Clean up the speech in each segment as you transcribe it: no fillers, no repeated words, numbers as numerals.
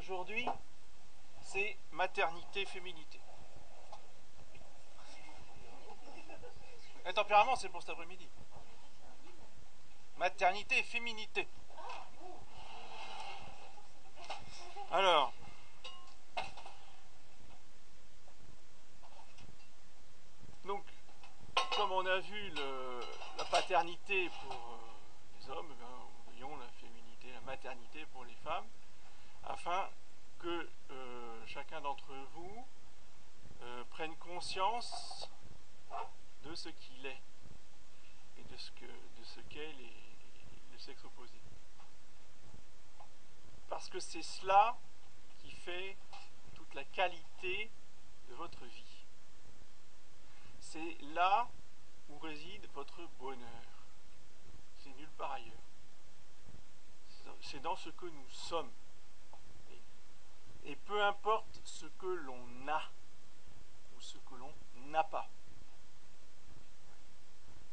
aujourd'hui, c'est maternité-féminité. Le tempérament, c'est pour cet après-midi. Maternité-féminité. Alors, donc, comme on a vu la paternité pour les hommes, voyons la féminité, la maternité pour les femmes, afin que chacun d'entre vous prenne conscience de ce qu'il est et de ce qu'est le sexe opposé. Parce que c'est cela qui fait toute la qualité de votre vie. C'est là où réside votre bonheur. C'est nulle part ailleurs. C'est dans ce que nous sommes. Et peu importe ce que l'on a ou ce que l'on n'a pas.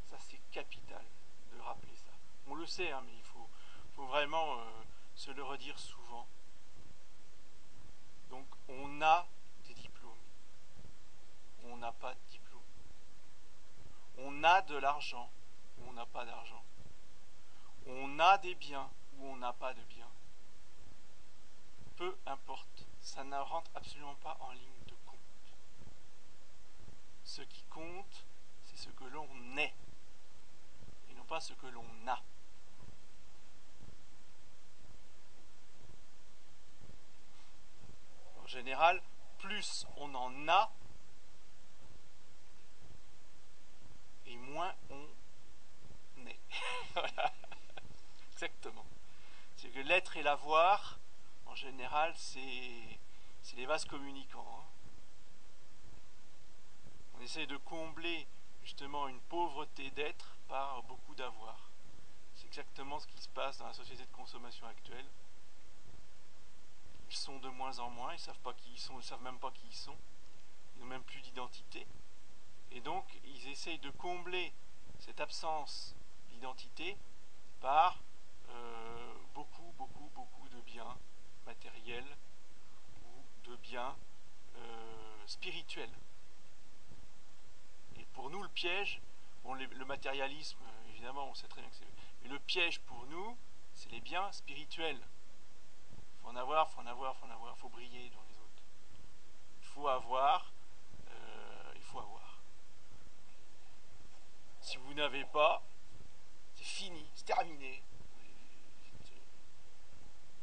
Ça, c'est capital de rappeler ça. On le sait, hein, mais il faut vraiment se le redire souvent. Donc, on a des diplômes. On n'a pas de diplôme. On a de l'argent ou on n'a pas d'argent. On a des biens ou on n'a pas de biens. Peu importe, ça ne rentre absolument pas en ligne de compte. Ce qui compte, c'est ce que l'on est, et non pas ce que l'on a. En général, plus on en a, et moins on est. Voilà, exactement. C'est que l'être et l'avoir, en général, c'est les vases communicants. Hein. On essaie de combler justement une pauvreté d'être par beaucoup d'avoir. C'est exactement ce qui se passe dans la société de consommation actuelle. Ils sont de moins en moins, ils ne savent pas qui ils sont, ils ne savent même pas qui ils sont. Ils n'ont même plus d'identité. Et donc, ils essayent de combler cette absence d'identité par beaucoup de biens matériels ou de biens spirituels. Et pour nous, le piège, bon, le matérialisme, évidemment, on sait très bien que c'est... Mais le piège pour nous, c'est les biens spirituels. Il faut en avoir, il faut briller dans les autres. Il faut avoir. Si vous n'avez pas, c'est fini, c'est terminé.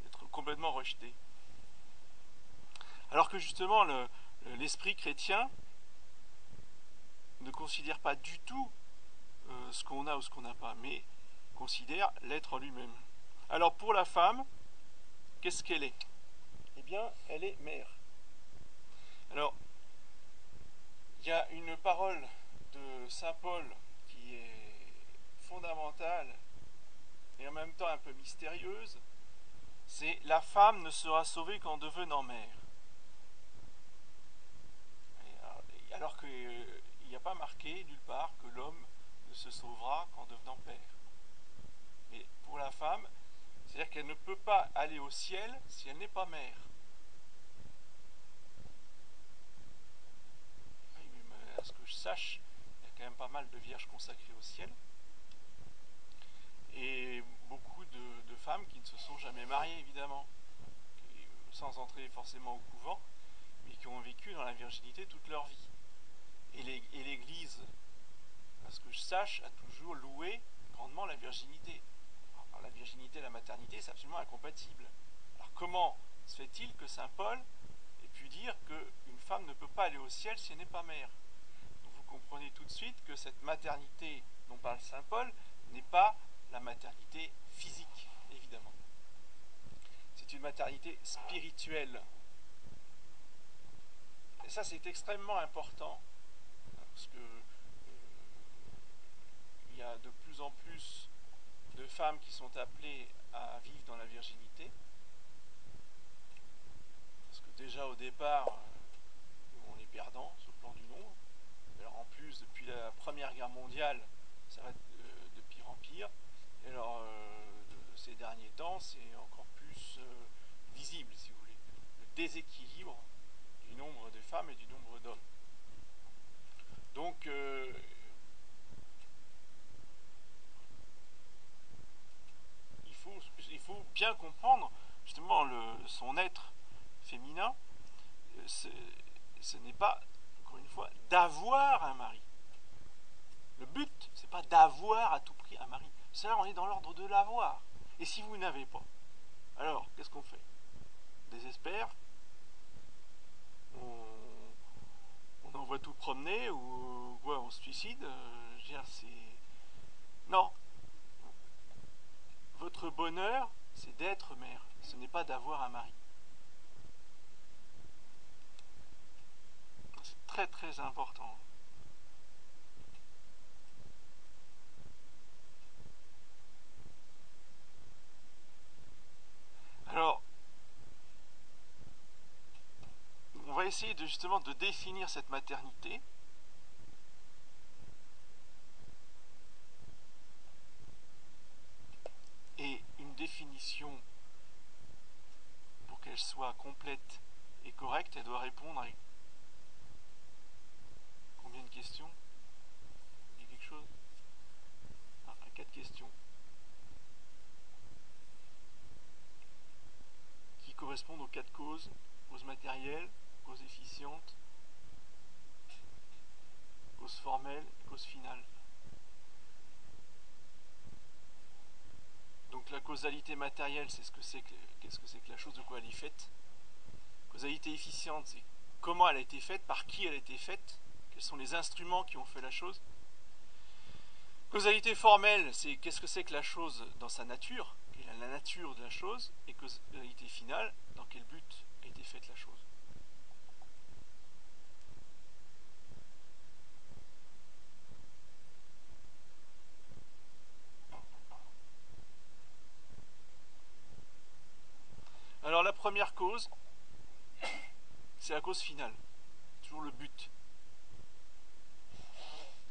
Être complètement rejeté. Alors que justement, l'esprit chrétien ne considère pas du tout ce qu'on a ou ce qu'on n'a pas, mais considère l'être en lui-même. Alors pour la femme, qu'est-ce qu'elle est? Eh bien, elle est mère. Alors, il y a une parole de saint Paul qui est fondamentale et en même temps un peu mystérieuse, c'est « La femme ne sera sauvée qu'en devenant mère ». Alors qu'il n'y a pas marqué nulle part que l'homme ne se sauvera qu'en devenant père. Mais pour la femme, c'est-à-dire qu'elle ne peut pas aller au ciel si elle n'est pas mère. Oui, mais à ce que je sache, il y a quand même pas mal de vierges consacrées au ciel. Et beaucoup de femmes qui ne se sont jamais mariées, évidemment, sans entrer forcément au couvent, mais qui ont vécu dans la virginité toute leur vie. Et l'Église, à ce que je sache, a toujours loué grandement la virginité. Alors, la virginité et la maternité, c'est absolument incompatible. Alors comment se fait-il que saint Paul ait pu dire qu'une femme ne peut pas aller au ciel si elle n'est pas mère? Donc vous comprenez tout de suite que cette maternité dont parle saint Paul n'est pas la maternité physique, évidemment. C'est une maternité spirituelle. Et ça, c'est extrêmement important, parce que il y a de plus en plus de femmes qui sont appelées à vivre dans la virginité. Parce que déjà au départ, on est perdant sur le plan du nombre. Alors en plus, depuis la Première Guerre mondiale, ça va de pire en pire. Et alors, ces derniers temps, c'est encore plus visible, si vous voulez. déséquilibre du nombre de femmes et du nombre d'hommes. Donc, il faut bien comprendre justement son être féminin. Ce n'est pas, encore une fois, d'avoir un mari. Le but, c'est pas d'avoir à tout prix un mari. Ça, on est dans l'ordre de l'avoir. Et si vous n'avez pas, alors, qu'est-ce qu'on fait? On désespère, on envoie tout promener, ou quoi, on se suicide. Non. Votre bonheur, c'est d'être mère. Ce n'est pas d'avoir un mari. C'est très très important. Alors, on va essayer justement de définir cette maternité. Et une définition, pour qu'elle soit complète et correcte, elle doit répondre à combien de questions? Il y a quelque chose? À 4 questions. Qui correspondent aux 4 causes: cause matérielle, cause efficiente, cause formelle et cause finale. Donc la causalité matérielle, c'est qu'est-ce que c'est que la chose, de quoi elle est faite. Causalité efficiente, c'est comment elle a été faite, par qui elle a été faite, quels sont les instruments qui ont fait la chose. Causalité formelle, c'est qu'est-ce que c'est que la chose dans sa nature, quelle est la nature de la chose. Et causalité finale, dans quel but a été faite la chose. Alors la première cause, c'est la cause finale, toujours le but.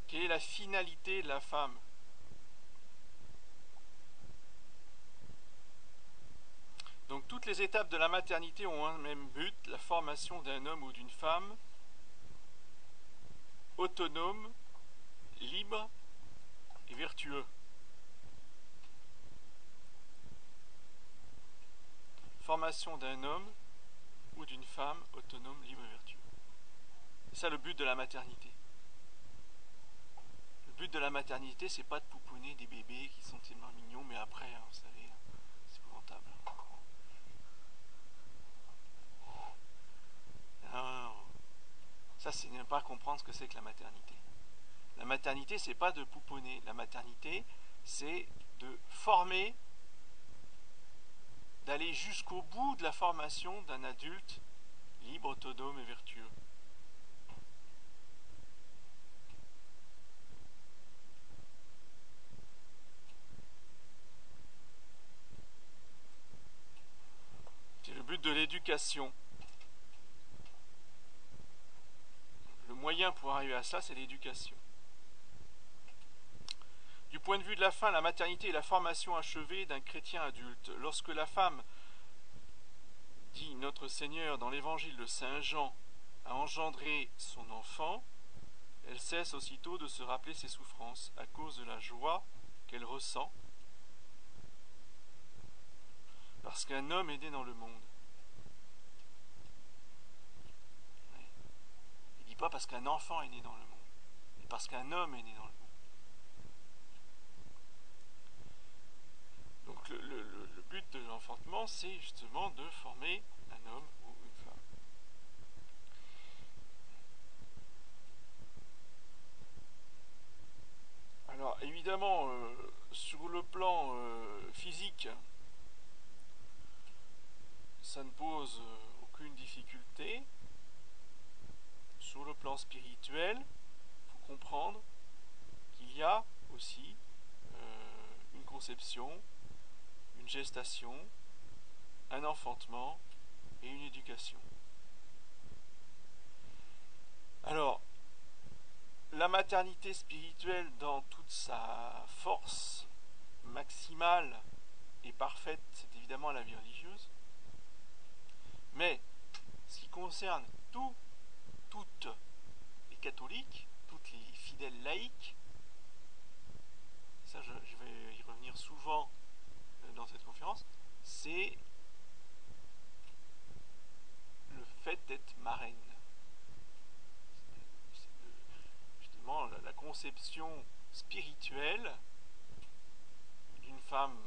Quelle est la finalité de la femme? Donc toutes les étapes de la maternité ont un même but, la formation d'un homme ou d'une femme autonome, libre et vertueux. Formation d'un homme ou d'une femme autonome, libre et vertueux. C'est ça le but de la maternité. Le but de la maternité, c'est pas de pouponner des bébés qui sont tellement mignons, mais après, vous savez, c'est épouvantable. Non, ça, c'est ne pas comprendre ce que c'est que la maternité. La maternité, c'est pas de pouponner. La maternité, c'est de former, d'aller jusqu'au bout de la formation d'un adulte libre, autonome et vertueux. C'est le but de l'éducation. Le moyen pour arriver à ça, c'est l'éducation. Du point de vue de la fin, la maternité est la formation achevée d'un chrétien adulte. Lorsque la femme, dit notre Seigneur dans l'évangile de Saint Jean, a engendré son enfant, elle cesse aussitôt de se rappeler ses souffrances à cause de la joie qu'elle ressent parce qu'un homme est né dans le monde. Il ne dit pas parce qu'un enfant est né dans le monde, mais parce qu'un homme est né dans le monde. Donc le but de l'enfantement, c'est justement de former un homme ou une femme. Alors évidemment, sur le plan physique, ça ne pose aucune difficulté. Sur le plan spirituel, il faut comprendre qu'il y a aussi une conception, une gestation, un enfantement et une éducation. Alors, la maternité spirituelle dans toute sa force maximale et parfaite, c'est évidemment la vie religieuse. Mais ce qui concerne toutes les catholiques, toutes les fidèles laïcs, ça je vais y revenir souvent dans cette conférence, c'est le fait d'être marraine. Justement, la conception spirituelle d'une femme,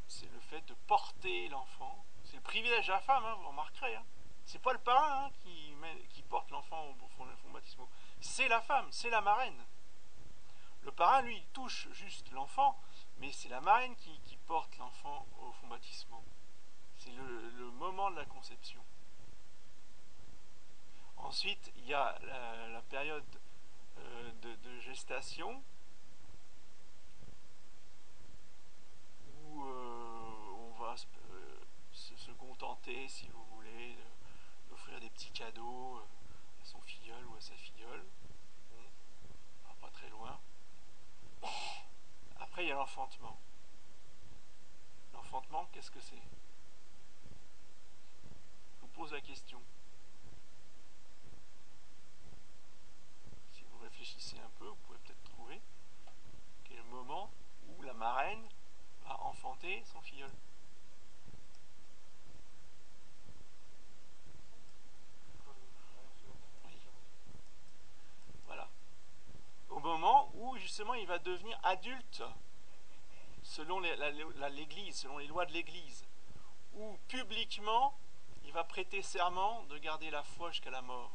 c'est le fait de porter l'enfant. C'est le privilège de la femme, hein, vous remarquerez. Hein. C'est pas le parrain qui porte l'enfant au fond baptismaux. C'est la femme, c'est la marraine. Le parrain, lui, il touche juste l'enfant, mais c'est la marraine qui porte l'enfant au fond baptismaux. C'est le moment de la conception. Ensuite, il y a la période de gestation où on va se contenter, si vous voulez, d'offrir des petits cadeaux à son filleul ou à sa filleule. Bon, on va pas très loin. Après, il y a l'enfantement. L'enfantement, qu'est-ce que c'est? Je vous pose la question. Si vous réfléchissez un peu, vous pouvez peut-être trouver quel est le moment où la marraine va enfanter son filleul. Oui. Voilà. Au moment où justement il va devenir adulte, selon l'Église, selon les lois de l'Église, où publiquement il va prêter serment de garder la foi jusqu'à la mort,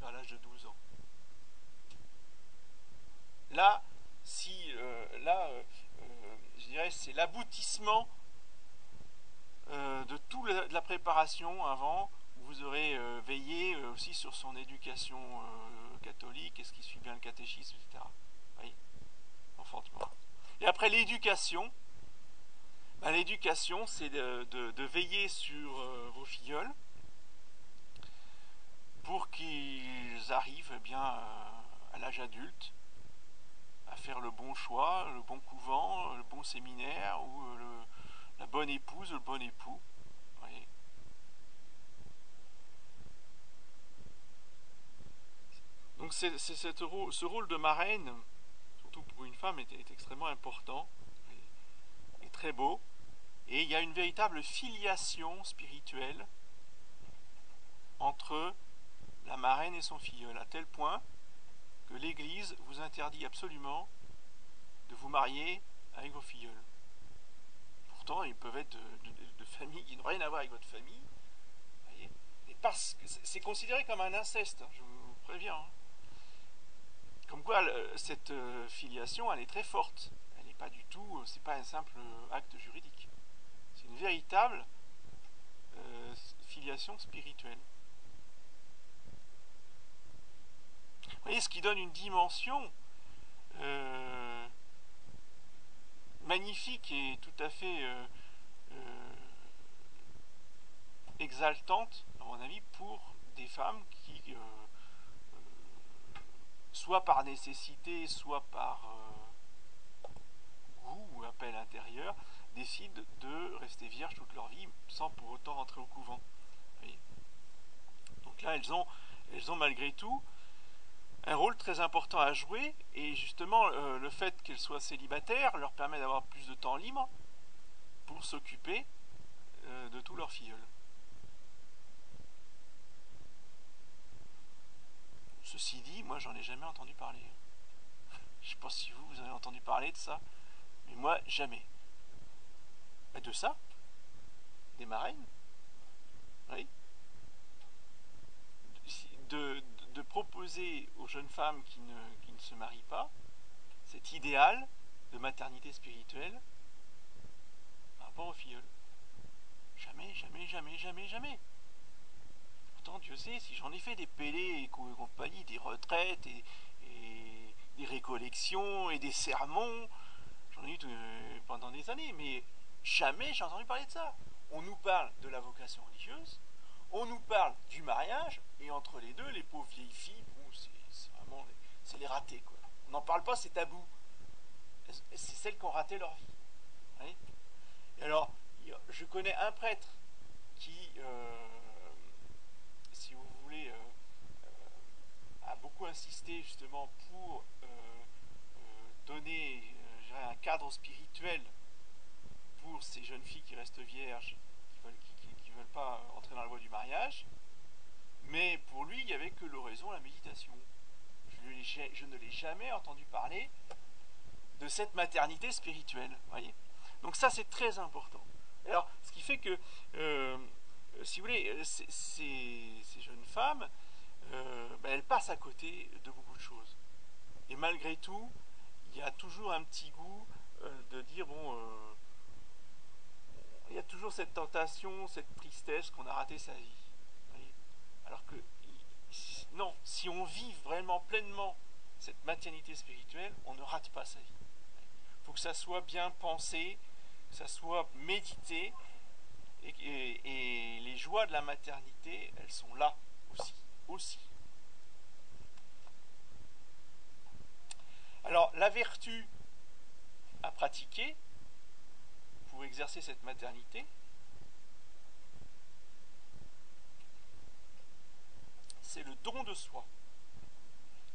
vers l'âge de 12 ans. Là, je dirais, c'est l'aboutissement de toute la préparation avant, où vous aurez veillé aussi sur son éducation catholique, est-ce qu'il suit bien le catéchisme, etc. Oui, enfantement. Et après l'éducation, l'éducation, c'est de veiller sur vos filleuls pour qu'ils arrivent bien à l'âge adulte, à faire le bon choix, le bon couvent, le bon séminaire, ou la bonne épouse, le bon époux. Oui. Donc ce rôle de marraine, surtout pour une femme, est extrêmement important et très beau. Et il y a une véritable filiation spirituelle entre la marraine et son filleul, à tel point que l'Église vous interdit absolument de vous marier avec vos filleuls. Pourtant, ils peuvent être de familles qui n'ont rien à voir avec votre famille. Voyez, et parce que c'est considéré comme un inceste, hein, je vous préviens. Hein. Comme quoi, cette filiation, elle est très forte. Elle n'est pas du tout, c'est pas un simple acte juridique. C'est une véritable filiation spirituelle. Vous voyez, ce qui donne une dimension magnifique et tout à fait exaltante, à mon avis, pour des femmes qui, soit par nécessité, soit par goût ou appel intérieur, décident de rester vierges toute leur vie sans pour autant rentrer au couvent. Oui. Donc là, elles ont malgré tout un rôle très important à jouer, et justement le fait qu'elles soient célibataires leur permet d'avoir plus de temps libre pour s'occuper de tous leurs filleuls. Ceci dit, moi j'en ai jamais entendu parler. Je sais pas si vous avez entendu parler de ça, mais moi jamais. De ça, des marraines, oui, de proposer aux jeunes femmes qui ne se marient pas cet idéal de maternité spirituelle par rapport aux filleuls. Jamais, jamais, jamais, jamais, jamais. Pourtant, Dieu sait, si j'en ai fait des pélés et compagnie, des retraites et des récollections et des sermons, j'en ai eu pendant des années, mais jamais j'ai entendu parler de ça. On nous parle de la vocation religieuse, on nous parle du mariage, et entre les deux, les pauvres vieilles filles, bon, c'est vraiment c'est les ratés, quoi. On n'en parle pas, c'est tabou. C'est celles qui ont raté leur vie. Oui. Et alors, je connais un prêtre qui beaucoup insisté justement pour donner je dirais, un cadre spirituel pour ces jeunes filles qui restent vierges, qui veulent pas entrer dans la voie du mariage. Mais pour lui, il n'y avait que l'oraison, la méditation. Je ne l'ai jamais entendu parler de cette maternité spirituelle. Voyez. Donc ça, c'est très important. Alors, ce qui fait que, si vous voulez, ces jeunes femmes, elles passent à côté de beaucoup de choses. Et malgré tout, il y a toujours un petit goût de dire, bon, il y a toujours cette tentation, cette tristesse qu'on a raté sa vie. Voyez. Alors que, non, si on vit vraiment pleinement cette maternité spirituelle, on ne rate pas sa vie. Il faut que ça soit bien pensé, que ça soit médité, et les joies de la maternité, elles sont là aussi. Alors, la vertu à pratiquer pour exercer cette maternité, c'est le don de soi,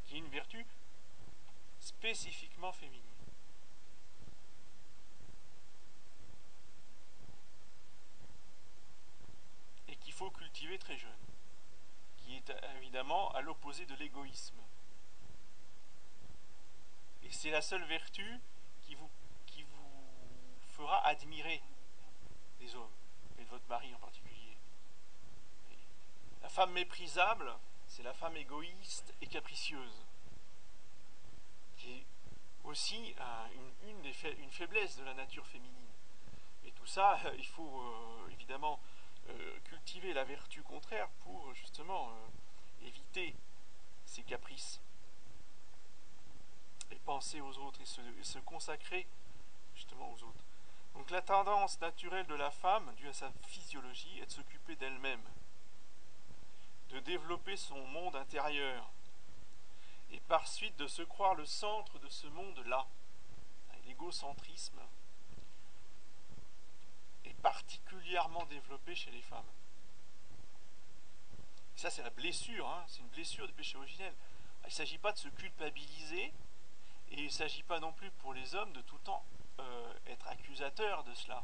qui est une vertu spécifiquement féminine. Et qu'il faut cultiver très jeune, qui est évidemment à l'opposé de l'égoïsme. Et c'est la seule vertu qui vous fera admirer les hommes, et de votre mari en particulier. La femme méprisable, c'est la femme égoïste et capricieuse, qui est aussi une faiblesse de la nature féminine. Et tout ça, il faut évidemment cultiver la vertu contraire pour justement éviter ces caprices et penser aux autres et se consacrer justement aux autres. Donc la tendance naturelle de la femme, due à sa physiologie, est de s'occuper d'elle-même, de développer son monde intérieur, et par suite de se croire le centre de ce monde-là. L'égocentrisme est particulièrement développé chez les femmes. Et ça, c'est la blessure, hein, c'est une blessure du péché originel. Il ne s'agit pas de se culpabiliser, et il ne s'agit pas non plus pour les hommes de tout le temps être accusateurs de cela.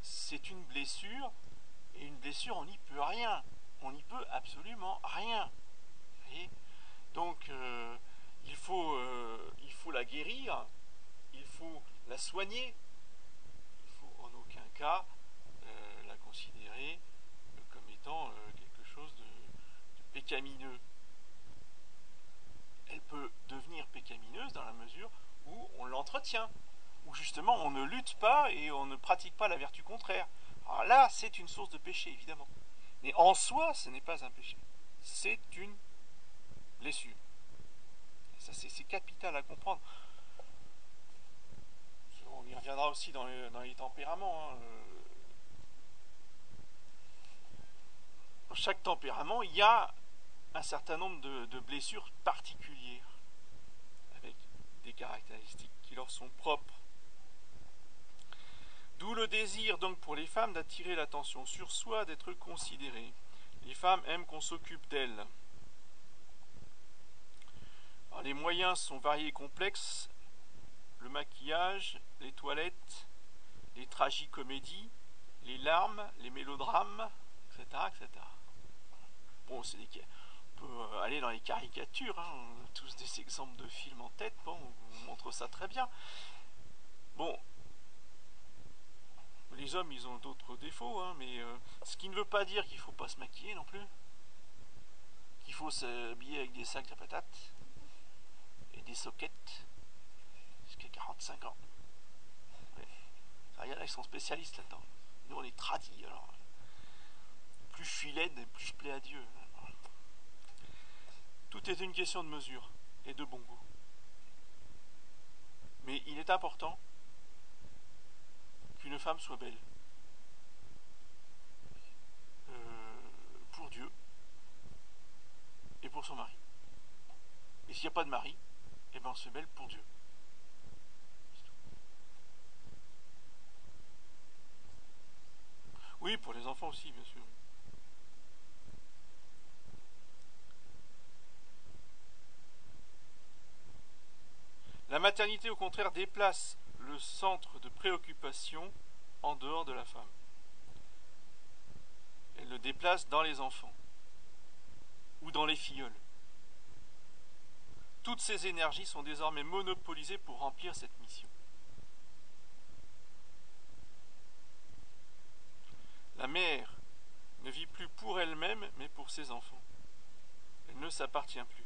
C'est une blessure, et une blessure, on n'y peut rien. On n'y peut absolument rien. Vous voyez ? Donc, il faut la guérir, il faut la soigner, il faut en aucun cas la considérer comme étant quelque chose de pécamineux. Elle peut devenir pécamineuse dans la mesure où on l'entretient, où justement on ne lutte pas et on ne pratique pas la vertu contraire. Alors là, c'est une source de péché, évidemment. Mais en soi, ce n'est pas un péché. C'est une blessure. Et ça, c'est capital à comprendre. On y reviendra aussi dans les tempéraments. Hein. Dans chaque tempérament, il y a un certain nombre de blessures particulières, avec des caractéristiques qui leur sont propres. D'où le désir donc pour les femmes d'attirer l'attention sur soi, d'être considérées. Les femmes aiment qu'on s'occupe d'elles. Alors, les moyens sont variés et complexes. Le maquillage, les toilettes, les tragicomédies, les larmes, les mélodrames, etc. etc. Bon, on peut aller dans les caricatures, hein. On a tous des exemples de films en tête, bon, on vous montre ça très bien. Bon, les hommes, ils ont d'autres défauts, hein, mais ce qui ne veut pas dire qu'il ne faut pas se maquiller non plus, qu'il faut s'habiller avec des sacs à patates et des soquettes jusqu'à 45 ans. Ouais. Il y en a qui sont spécialistes là-dedans. Nous, on est tradis, alors. Plus je suis laide, plus je plais à Dieu. Tout est une question de mesure et de bon goût. Mais il est important qu'une femme soit belle. Pour Dieu et pour son mari. Et s'il n'y a pas de mari, eh ben on se fait belle pour Dieu. Oui, pour les enfants aussi, bien sûr. maternité, au contraire, déplace le centre de préoccupation en dehors de la femme. Elle le déplace dans les enfants ou dans les filleuls. Toutes ces énergies sont désormais monopolisées pour remplir cette mission. La mère ne vit plus pour elle-même, mais pour ses enfants. Elle ne s'appartient plus.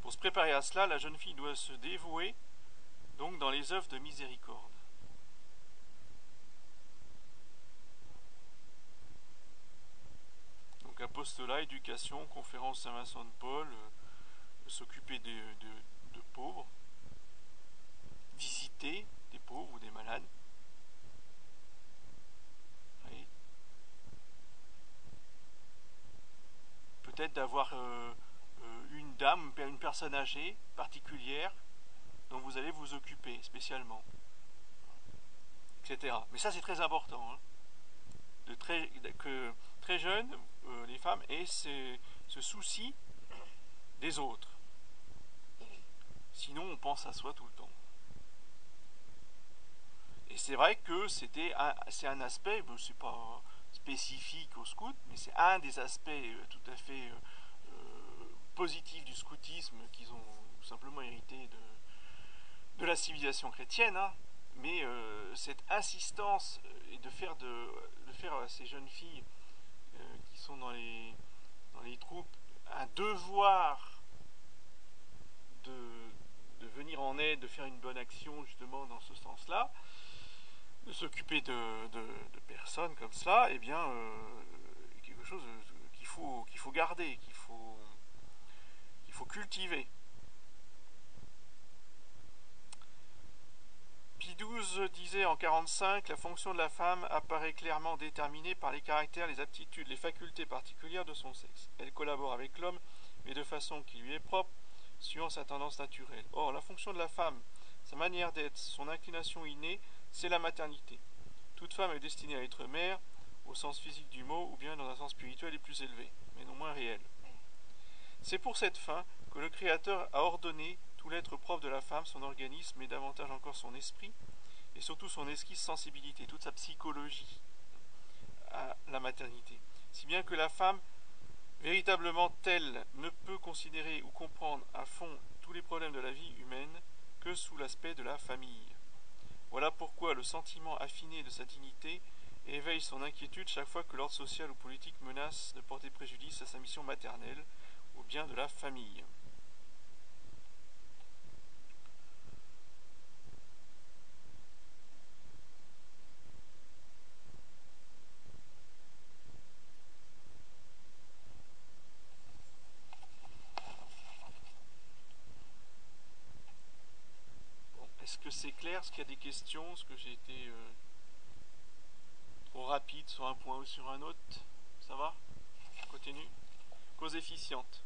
Pour se préparer à cela, la jeune fille doit se dévouer donc dans les œuvres de miséricorde. Donc apostolat, éducation, conférence Saint-Vincent de Paul, s'occuper de pauvres, visiter des pauvres ou des malades. Oui. Peut-être d'avoir une dame, une personne âgée particulière dont vous allez vous occuper spécialement, etc. Mais ça c'est très important, hein, que très jeunes, les femmes aient ce souci des autres. Sinon on pense à soi tout le temps. Et c'est vrai que c'est un aspect, c'est pas spécifique au scout, mais c'est un des aspects tout à fait positifs du scoutisme qu'ils ont simplement hérité de la civilisation chrétienne, hein. Mais cette insistance et de faire à ces jeunes filles qui sont dans les troupes un devoir de venir en aide, de faire une bonne action justement dans ce sens-là, de s'occuper de personnes comme cela, eh bien, quelque chose qu'il faut garder, qu'il faut cultiver. Pie XII disait en 1945, la fonction de la femme apparaît clairement déterminée par les caractères, les aptitudes, les facultés particulières de son sexe. Elle collabore avec l'homme, mais de façon qui lui est propre, suivant sa tendance naturelle. Or, la fonction de la femme, sa manière d'être, son inclination innée, c'est la maternité. Toute femme est destinée à être mère, au sens physique du mot, ou bien dans un sens spirituel et plus élevé, mais non moins réel. C'est pour cette fin que le Créateur a ordonné tout l'être propre de la femme, son organisme, et davantage encore son esprit, et surtout son esquisse sensibilité, toute sa psychologie à la maternité. Si bien que la femme, véritablement telle, ne peut considérer ou comprendre à fond tous les problèmes de la vie humaine que sous l'aspect de la famille. Voilà pourquoi le sentiment affiné de sa dignité éveille son inquiétude chaque fois que l'ordre social ou politique menace de porter préjudice à sa mission maternelle, au bien de la famille. Bon, est-ce que c'est clair? Est-ce qu'il y a des questions? Est-ce que j'ai été trop rapide sur un point ou sur un autre? Ça va? On continue. Cause efficiente.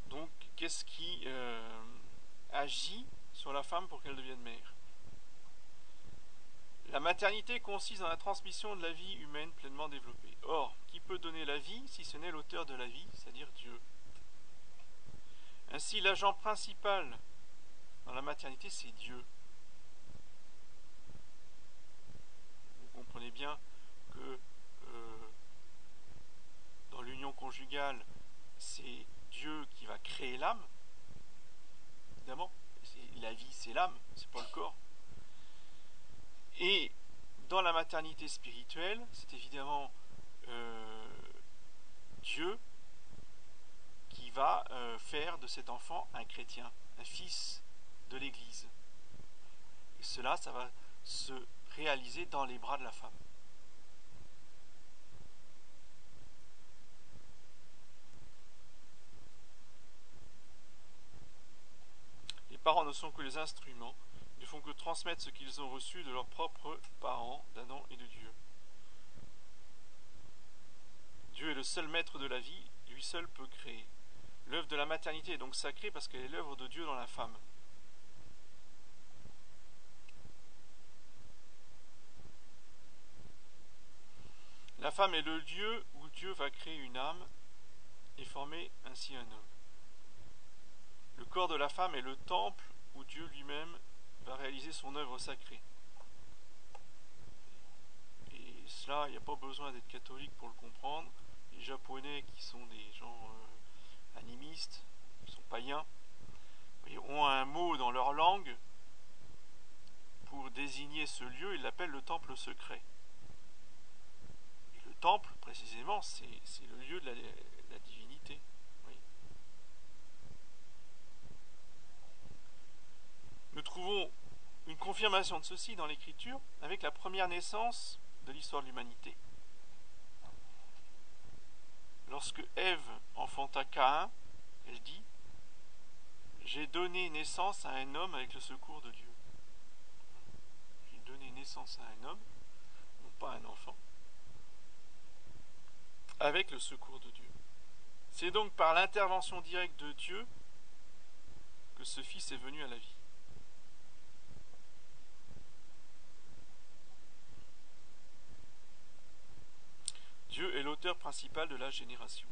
Donc, qu'est-ce qui agit sur la femme pour qu'elle devienne mère? La maternité consiste dans la transmission de la vie humaine pleinement développée. Or, qui peut donner la vie si ce n'est l'auteur de la vie, c'est-à-dire Dieu? Ainsi, l'agent principal dans la maternité, c'est Dieu. Vous comprenez bien que dans l'union conjugale, c'est Dieu qui va créer l'âme. Évidemment, la vie, c'est l'âme, c'est pas le corps. Et dans la maternité spirituelle, c'est évidemment Dieu qui va faire de cet enfant un chrétien, un fils de l'Église. Et cela, ça va se réaliser dans les bras de la femme. Les parents ne sont que les instruments, ils ne font que transmettre ce qu'ils ont reçu de leurs propres parents, d'Adam et de Dieu. Dieu est le seul maître de la vie, lui seul peut créer. L'œuvre de la maternité est donc sacrée parce qu'elle est l'œuvre de Dieu dans la femme. La femme est le lieu où Dieu va créer une âme et former ainsi un homme. Le corps de la femme est le temple où Dieu lui-même va réaliser son œuvre sacrée. Et cela, il n'y a pas besoin d'être catholique pour le comprendre. Les Japonais, qui sont des gens animistes, qui sont païens, ont un mot dans leur langue pour désigner ce lieu, ils l'appellent le temple secret. Et le temple, précisément, c'est le lieu de la divinité. Oui. Nous trouvons une confirmation de ceci dans l'Écriture avec la première naissance de l'histoire de l'humanité. Lorsque Ève enfanta Caïn, elle dit « J'ai donné naissance à un homme avec le secours de Dieu. » J'ai donné naissance à un homme, non pas un enfant, avec le secours de Dieu. C'est donc par l'intervention directe de Dieu que ce Fils est venu à la vie. Dieu est l'auteur principal de la génération.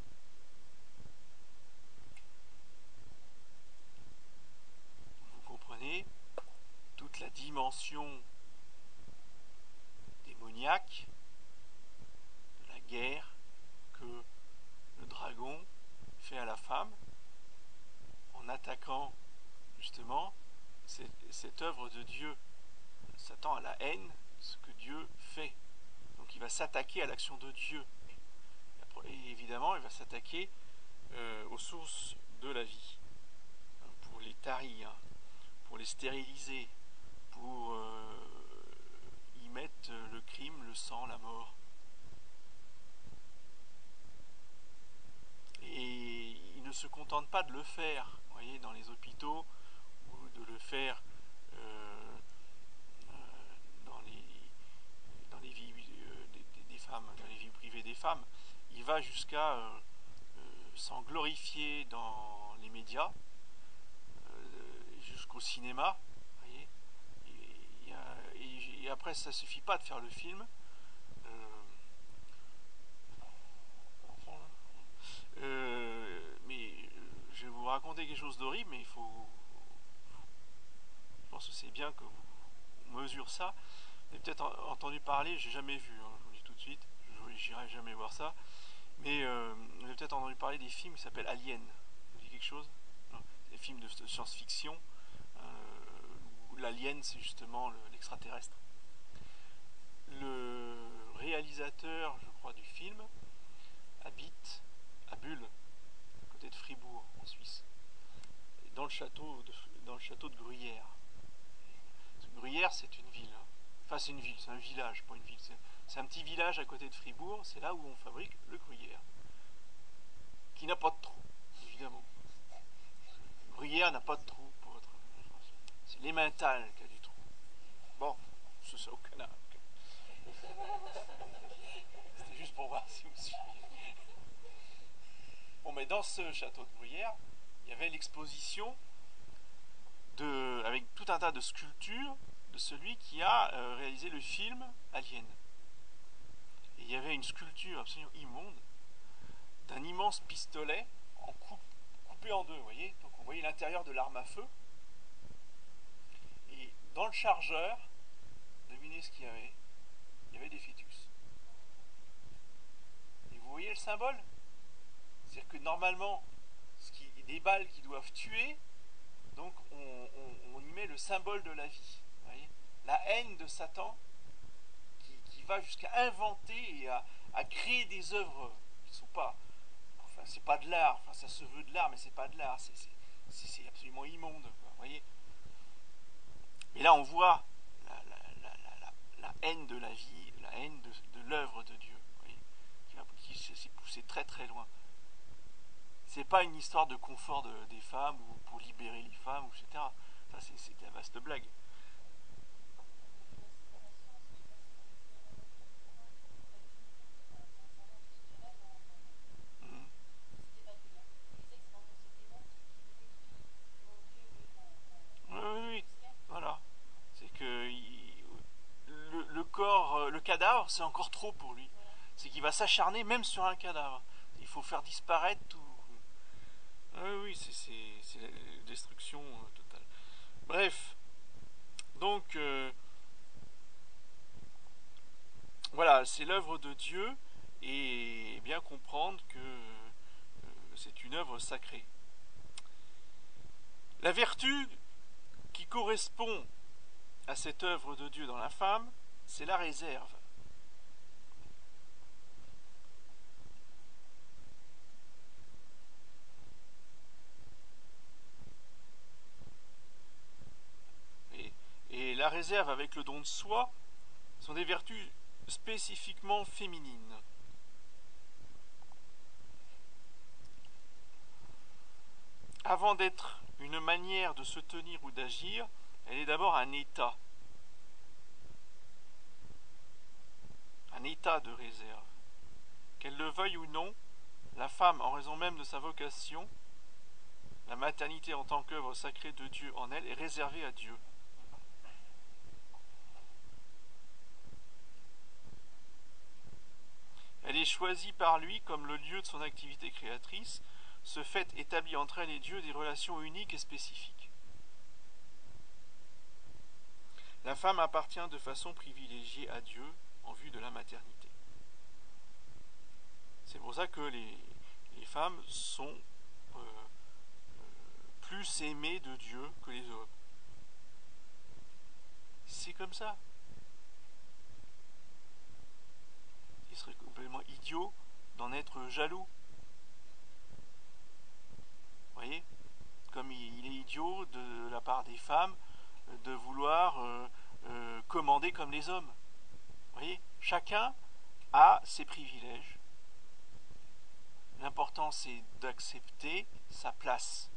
Vous comprenez toute la dimension démoniaque de la guerre que le dragon fait à la femme en attaquant justement cette œuvre de Dieu. Satan a la haine de ce que Dieu fait. Donc il va s'attaquer à l'action de Dieu. Et évidemment, il va s'attaquer aux sources de la vie, pour les tarir, pour les stériliser, pour y mettre le crime, le sang, la mort. Et il ne se contente pas de le faire, vous voyez, dans les hôpitaux, ou de le faire dans les vies des femmes, dans les vies privées des femmes. Il va jusqu'à s'en glorifier dans les médias, jusqu'au cinéma, vous voyez. Et après, ça ne suffit pas de faire le film. Mais je vais vous raconter quelque chose d'horrible, mais il faut... Je pense que c'est bien que vous mesure ça. Vous avez peut-être entendu parler, j'ai jamais vu, hein, je vous le dis tout de suite, j'irai jamais voir ça, mais vous avez peut-être entendu parler des films qui s'appellent Alien. Vous dites quelque chose? Des films de science-fiction, où l'alien c'est justement l'extraterrestre. Le réalisateur, je crois, du film habite à Bulle, à côté de Fribourg, en Suisse, dans le château de Gruyère. Gruyère, c'est une ville. Hein. Enfin, c'est une ville, c'est un village, pas une ville. C'est un petit village à côté de Fribourg, c'est là où on fabrique le gruyère. Qui n'a pas de trou, évidemment. Gruyère n'a pas de trou pour votre. C'est l'emmental qui a du trou. Bon, c'est au canard. C'était juste pour voir si vous suivez. Bon, mais dans ce château de Gruyère, il y avait l'exposition avec tout un tas de sculptures de celui qui a réalisé le film Alien. Et il y avait une sculpture absolument immonde d'un immense pistolet coupé en deux, vous voyez. Donc on voyait l'intérieur de l'arme à feu. Et dans le chargeur, devinez ce qu'il y avait. Il y avait des fœtus. Et vous voyez le symbole? C'est-à-dire que normalement, des balles qui doivent tuer, donc on y met le symbole de la vie. Vous voyez, la haine de Satan qui va jusqu'à inventer et à créer des œuvres qui ne sont pas... Enfin, c'est pas de l'art, enfin, ça se veut de l'art, mais c'est pas de l'art, c'est absolument immonde, quoi, vous voyez. Et là, on voit la haine de la vie, la haine de l'œuvre de Dieu, vous voyez, qui s'est poussée très très loin. C'est pas une histoire de confort des femmes ou pour libérer les femmes, etc. Ça, c'est la vaste blague. Oui, oui, oui. Voilà. C'est que le corps, le cadavre, c'est encore trop pour lui. c'est qu'il va s'acharner même sur un cadavre. Il faut faire disparaître tout. Oui, c'est la destruction totale. Bref, donc voilà, c'est l'œuvre de Dieu et bien comprendre que c'est une œuvre sacrée. La vertu qui correspond à cette œuvre de Dieu dans la femme, c'est la réserve. Et la réserve avec le don de soi sont des vertus spécifiquement féminines. Avant d'être une manière de se tenir ou d'agir, elle est d'abord un état de réserve. Qu'elle le veuille ou non, la femme, en raison même de sa vocation, la maternité en tant qu'œuvre sacrée de Dieu en elle, est réservée à Dieu. Elle est choisie par lui comme le lieu de son activité créatrice, ce fait établit entre elle et Dieu des relations uniques et spécifiques. La femme appartient de façon privilégiée à Dieu en vue de la maternité. C'est pour ça que les femmes sont plus aimées de Dieu que les hommes. C'est comme ça. Il serait complètement idiot d'en être jaloux. Vous voyez ? Comme il est idiot de la part des femmes de vouloir commander comme les hommes. Vous voyez ? Chacun a ses privilèges. L'important, c'est d'accepter sa place.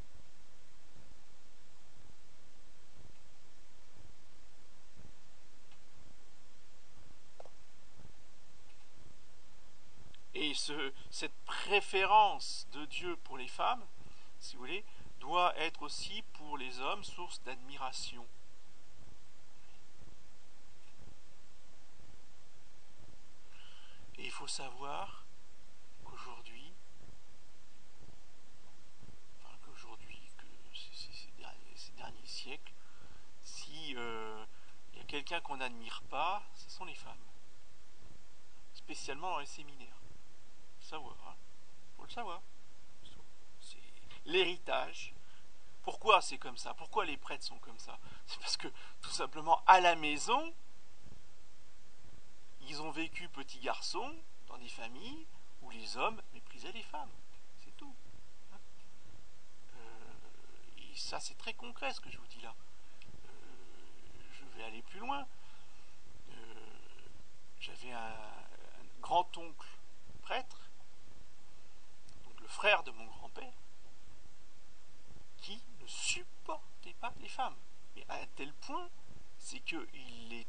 Et cette préférence de Dieu pour les femmes, si vous voulez, doit être aussi pour les hommes source d'admiration. Et il faut savoir qu'aujourd'hui, que ces derniers siècles, si y a quelqu'un qu'on n'admire pas, ce sont les femmes. Spécialement dans les séminaires. Faut le savoir, hein. Faut le savoir. C'est l'héritage. Pourquoi c'est comme ça? Pourquoi les prêtres sont comme ça? C'est parce que, tout simplement, à la maison, ils ont vécu petits garçons dans des familles où les hommes méprisaient les femmes. C'est tout. Et ça, c'est très concret ce que je vous dis là. Je vais aller plus loin. J'avais un grand-oncle prêtre, donc le frère de mon grand-père, qui ne supportait pas les femmes. Mais à un tel point, c'est qu'il les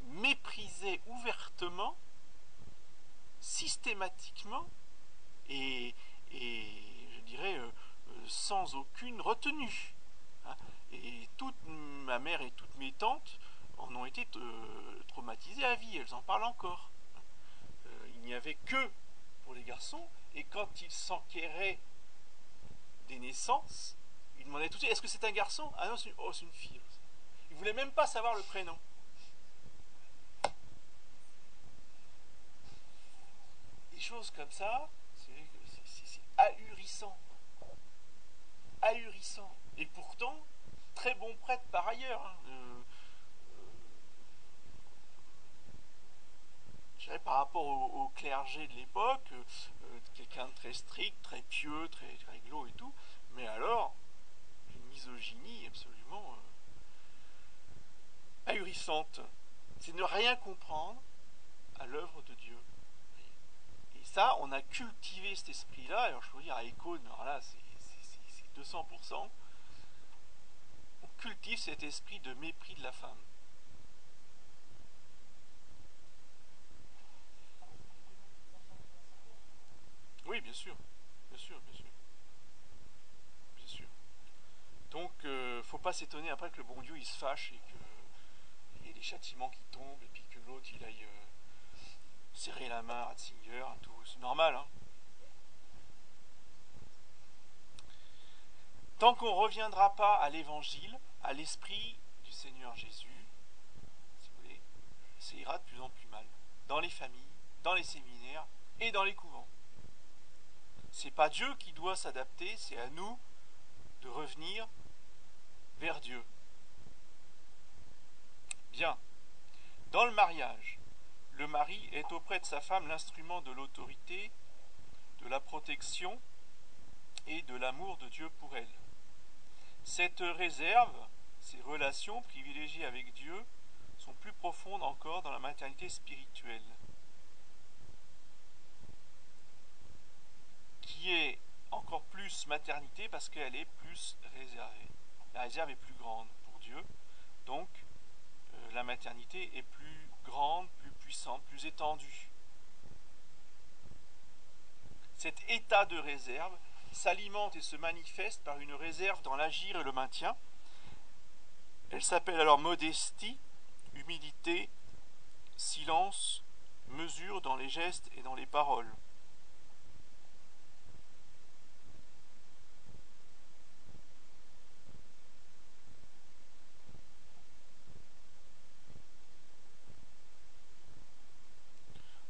méprisait ouvertement, systématiquement, et je dirais sans aucune retenue. Et toute ma mère et toutes mes tantes en ont été traumatisées à vie, elles en parlent encore. Il n'y avait que pour les garçons, et quand ils s'enquéraient des naissances, ils demandaient tout de suite: est-ce que c'est un garçon? Ah non, c'est une fille. Ils ne voulaient même pas savoir le prénom. Des choses comme ça, c'est ahurissant. Ahurissant. Et pourtant, très bon prêtre par ailleurs. Je dirais par rapport au clergé de l'époque, quelqu'un de très strict, très pieux, très réglo et tout. Mais alors, une misogynie absolument ahurissante. C'est ne rien comprendre à l'œuvre de Dieu. Et ça, on a cultivé cet esprit-là. Alors je peux vous dire, à Icône, alors là, c'est 200%. On cultive cet esprit de mépris de la femme. Oui, bien sûr. Bien sûr, bien sûr. Bien sûr. Donc, faut pas s'étonner après que le bon Dieu, il se fâche et qu'il y ait des châtiments qui tombent et puis que l'autre, il aille serrer la main à Ratzinger, tout, c'est normal. Hein. Tant qu'on ne reviendra pas à l'évangile, à l'esprit du Seigneur Jésus, si vous voulez, ça ira de plus en plus mal. Dans les familles, dans les séminaires et dans les couvents. C'est pas Dieu qui doit s'adapter, c'est à nous de revenir vers Dieu. Bien. Dans le mariage, le mari est auprès de sa femme l'instrument de l'autorité, de la protection et de l'amour de Dieu pour elle. Cette réserve, ces relations privilégiées avec Dieu sont plus profondes encore dans la maternité spirituelle, qui est encore plus maternité parce qu'elle est plus réservée. La réserve est plus grande pour Dieu, donc la maternité est plus grande, plus puissante, plus étendue. Cet état de réserve s'alimente et se manifeste par une réserve dans l'agir et le maintien. Elle s'appelle alors modestie, humilité, silence, mesure dans les gestes et dans les paroles.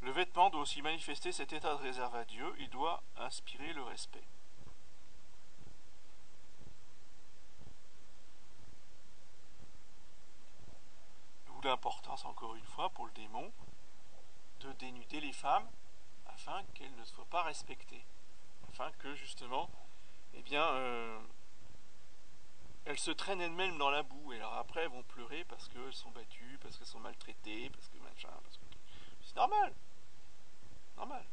Le vêtement doit aussi manifester cet état de réserve à Dieu, il doit inspirer le respect. D'où l'importance, encore une fois, pour le démon, de dénuder les femmes afin qu'elles ne soient pas respectées. Afin que, justement, eh bien, elles se traînent elles-mêmes dans la boue. Et alors après, elles vont pleurer parce qu'elles sont battues, parce qu'elles sont maltraitées, parce que machin, parce que... C'est normal. Normal.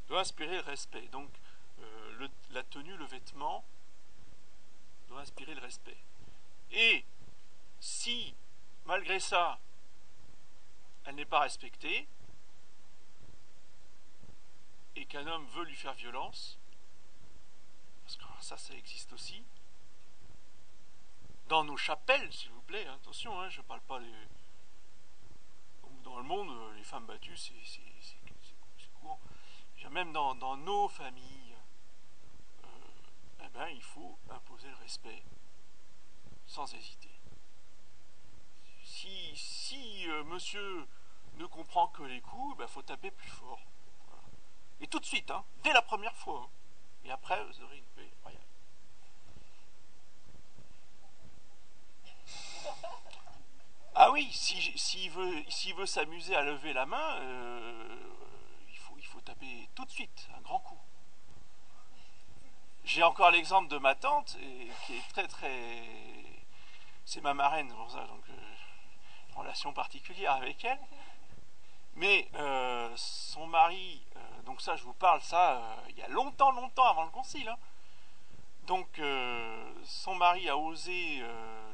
Doit inspirer le respect. Donc, la tenue, le vêtement, doit inspirer le respect. Et si, malgré ça, elle n'est pas respectée, et qu'un homme veut lui faire violence, parce que ça existe aussi, dans nos chapelles, s'il vous plaît, attention, je ne parle pas dans le monde, les femmes battues, c'est courant. Même dans nos familles, il faut imposer le respect, sans hésiter. Si monsieur ne comprend que les coups, il faut taper plus fort. Voilà. Et tout de suite, dès la première fois. Et après, vous aurez une paix royale. Ah oui, s'il veut s'amuser à lever la main, il faut taper tout de suite, un grand coup. J'ai encore l'exemple de ma tante, qui est très très... C'est ma marraine, pour ça, donc relation particulière avec elle. Mais son mari, donc ça je vous parle, il y a longtemps avant le concile. Donc son mari a osé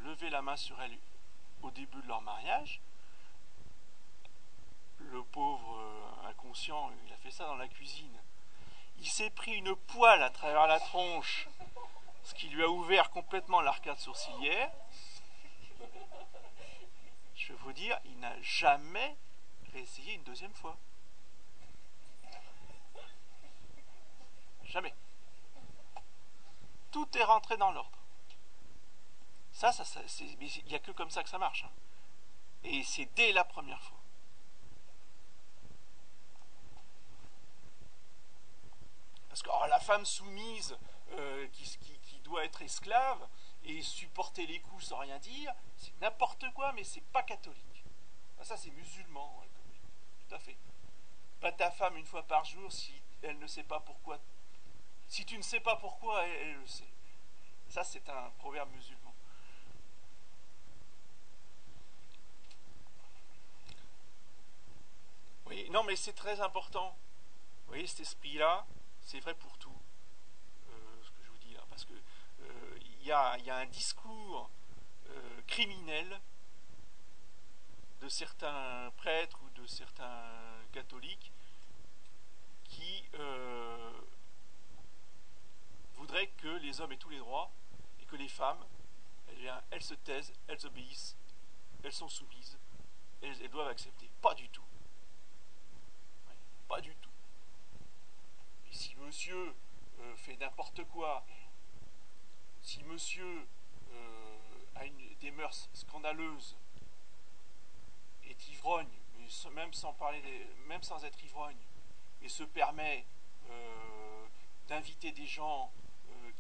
lever la main sur elle au début de leur mariage. Le pauvre inconscient, il a fait ça dans la cuisine. Il s'est pris une poêle à travers la tronche, ce qui lui a ouvert complètement l'arcade sourcilière. Je vais vous dire, il n'a jamais réessayé une deuxième fois. Jamais. Tout est rentré dans l'ordre. Il n'y a que comme ça que ça marche. Et c'est dès la première fois. Parce que la femme soumise qui doit être esclave et supporter les coups sans rien dire, c'est n'importe quoi, mais c'est pas catholique. Ça, c'est musulman. Tout à fait. Pas ta femme une fois par jour si elle ne sait pas pourquoi. Si tu ne sais pas pourquoi, elle le sait. Ça, c'est un proverbe musulman. Oui, non, mais c'est très important. Vous voyez, cet esprit-là, c'est vrai pour tout. Ce que je vous dis là, parce que il y a un discours criminel de certains prêtres ou de certains catholiques qui voudraient que les hommes aient tous les droits que les femmes, eh bien, elles se taisent, elles obéissent, elles sont soumises, elles doivent accepter. Pas du tout. Ouais, pas du tout. Et si monsieur fait n'importe quoi, si monsieur a des mœurs scandaleuses, est ivrogne, mais même sans parler même sans être ivrogne, et se permet d'inviter des gens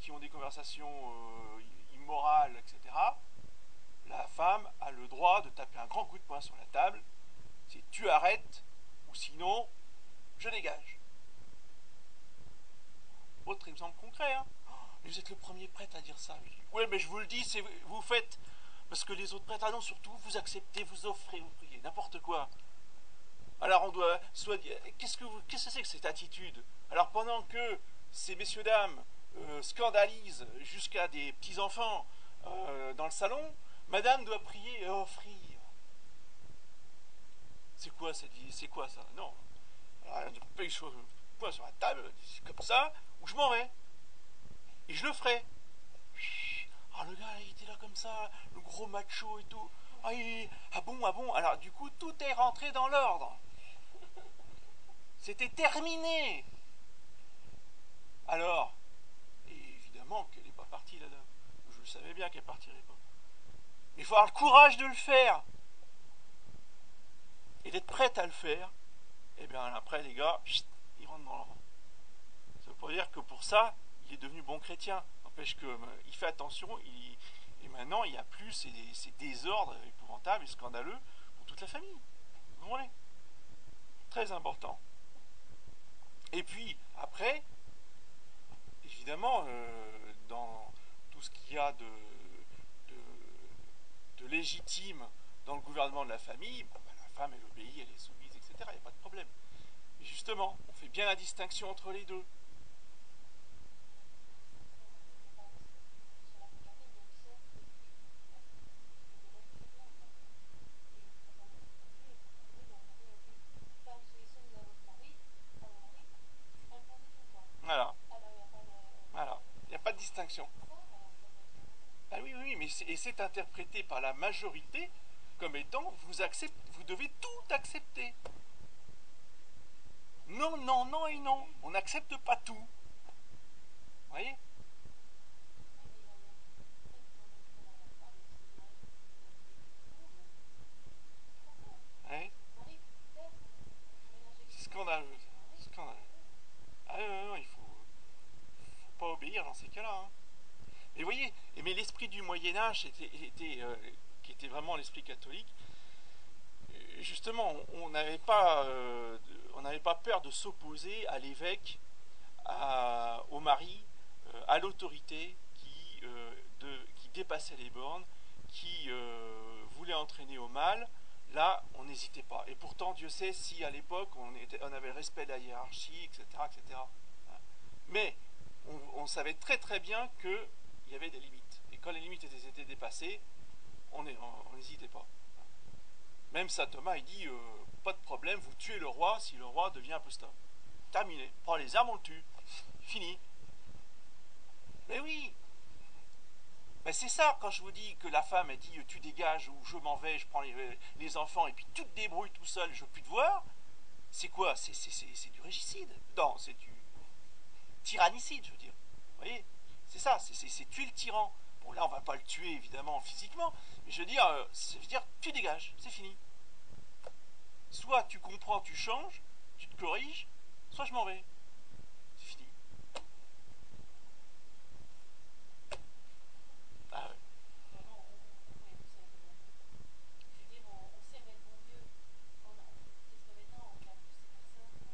qui ont des conversations immorales, etc., la femme a le droit de taper un grand coup de poing sur la table. C'est tu arrêtes, ou sinon, je dégage. Autre exemple concret, hein. Mais vous êtes le premier prêtre à dire ça. Oui, mais je vous le dis, vous faites. Parce que les autres prêtres, ah non, surtout, vous acceptez, vous offrez, vous priez, n'importe quoi. Alors on doit soit qu'est-ce que c'est que cette attitude? Alors pendant que ces messieurs dames scandalisent jusqu'à des petits enfants dans le salon, madame doit prier et offrir. C'est quoi cette vie? C'est quoi ça? Non. Alors, je paye point sur la table, c'est comme ça, ou je m'en vais. Et je le ferai. Ah, le gars, il était là comme ça, le gros macho et tout. Ah, ah bon, ah bon. Alors, du coup, tout est rentré dans l'ordre. C'était terminé. Alors, et évidemment qu'elle n'est pas partie, la dame. Je le savais bien qu'elle partirait pas. Mais il faut avoir le courage de le faire. Et d'être prête à le faire. Et bien après, les gars, ils rentrent dans le rang. Ça veut pas dire que pour ça, il est devenu bon chrétien. N'empêche qu'il fait attention, et maintenant, il n'y a plus ces désordres épouvantables et scandaleux pour toute la famille. Vous comprenez? Très important. Et puis, après, évidemment, dans tout ce qu'il y a de légitime dans le gouvernement de la famille, bon, ben, la femme, elle obéit, elle est soumise, etc. Il n'y a pas de problème. Mais justement, on fait bien la distinction entre les deux. Voilà. Voilà. Il n'y a pas de distinction. Ah oui, oui, mais c'est interprété par la majorité comme étant vous devez tout accepter. Non, non, non et non. On n'accepte pas tout. Vous voyez? Ouais. C'est scandaleux. Scandaleux. Ah non, non, faut pas obéir dans ces cas-là. Hein. Mais vous voyez, mais l'esprit du Moyen-Âge qui était vraiment l'esprit catholique, justement, on n'avait pas, peur de s'opposer à l'évêque, au mari, à l'autorité qui dépassait les bornes, qui voulait entraîner au mal. Là, on n'hésitait pas. Et pourtant, Dieu sait si à l'époque on avait le respect de la hiérarchie, etc., etc. Mais on savait très très bien qu'il y avait des limites. Et quand les limites étaient dépassées, on n'hésitait pas. Même saint Thomas, il dit pas de problème, vous tuez le roi si le roi devient apostat. Terminé. Prends les armes, on le tue. Fini. Mais oui. Mais c'est ça quand je vous dis que la femme elle dit tu dégages ou je m'en vais, je prends les enfants et puis tu te débrouilles tout seul, je veux plus te voir. C'est quoi? C'est du régicide. Non, c'est du tyrannicide, je veux dire. Vous voyez? C'est ça, c'est tuer le tyran. Bon, là, on va pas le tuer, évidemment, physiquement, mais je veux dire, tu dégages, c'est fini. Soit tu comprends, tu changes, tu te corriges, soit je m'en vais. C'est fini. Ah ouais.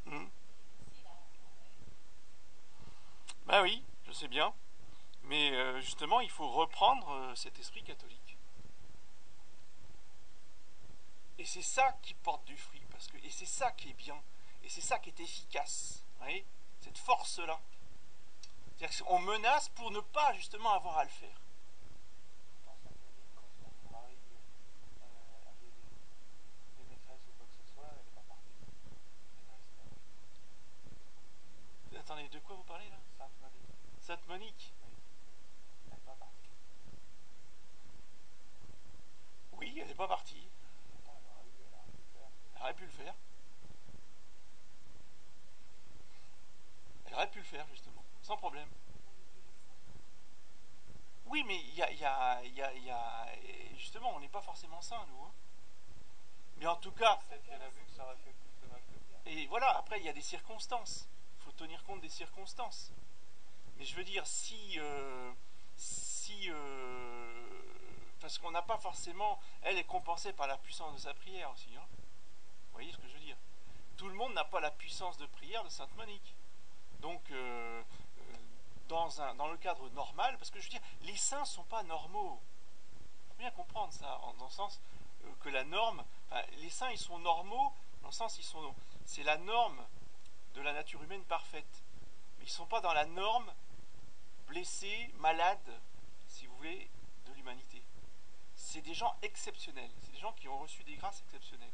Mmh. Bah oui, je sais bien. Mais justement, il faut reprendre cet esprit catholique. Et c'est ça qui porte du fruit, et c'est ça qui est bien, et c'est ça qui est efficace. Vous voyez? Cette force-là. C'est-à-dire qu'on menace pour ne pas justement avoir à le faire. Attendez, de quoi vous parlez là? Sainte Monique. Sainte Monique. Oui. Elle n'est pas partie. pas partie. Elle aurait pu le faire. Elle aurait pu le faire, justement, sans problème. Oui, mais justement, on n'est pas forcément sain, nous. Hein. Mais en tout cas, peut-être qu'elle a vu que ça aurait fait plus de mal que de bien. et voilà, après, il y a des circonstances. Il faut tenir compte des circonstances. Mais je veux dire, parce qu'on n'a pas forcément, elle est compensée par la puissance de sa prière aussi. Hein. Vous voyez ce que je veux dire? Tout le monde n'a pas la puissance de prière de Sainte Monique. Donc, dans le cadre normal, parce que je veux dire, les saints ne sont pas normaux. Il faut bien comprendre ça, dans le sens que la norme, enfin, les saints ils sont normaux, dans le sens c'est la norme de la nature humaine parfaite. Mais ils ne sont pas dans la norme blessés, malades, si vous voulez, de l'humanité. C'est des gens exceptionnels, c'est des gens qui ont reçu des grâces exceptionnelles.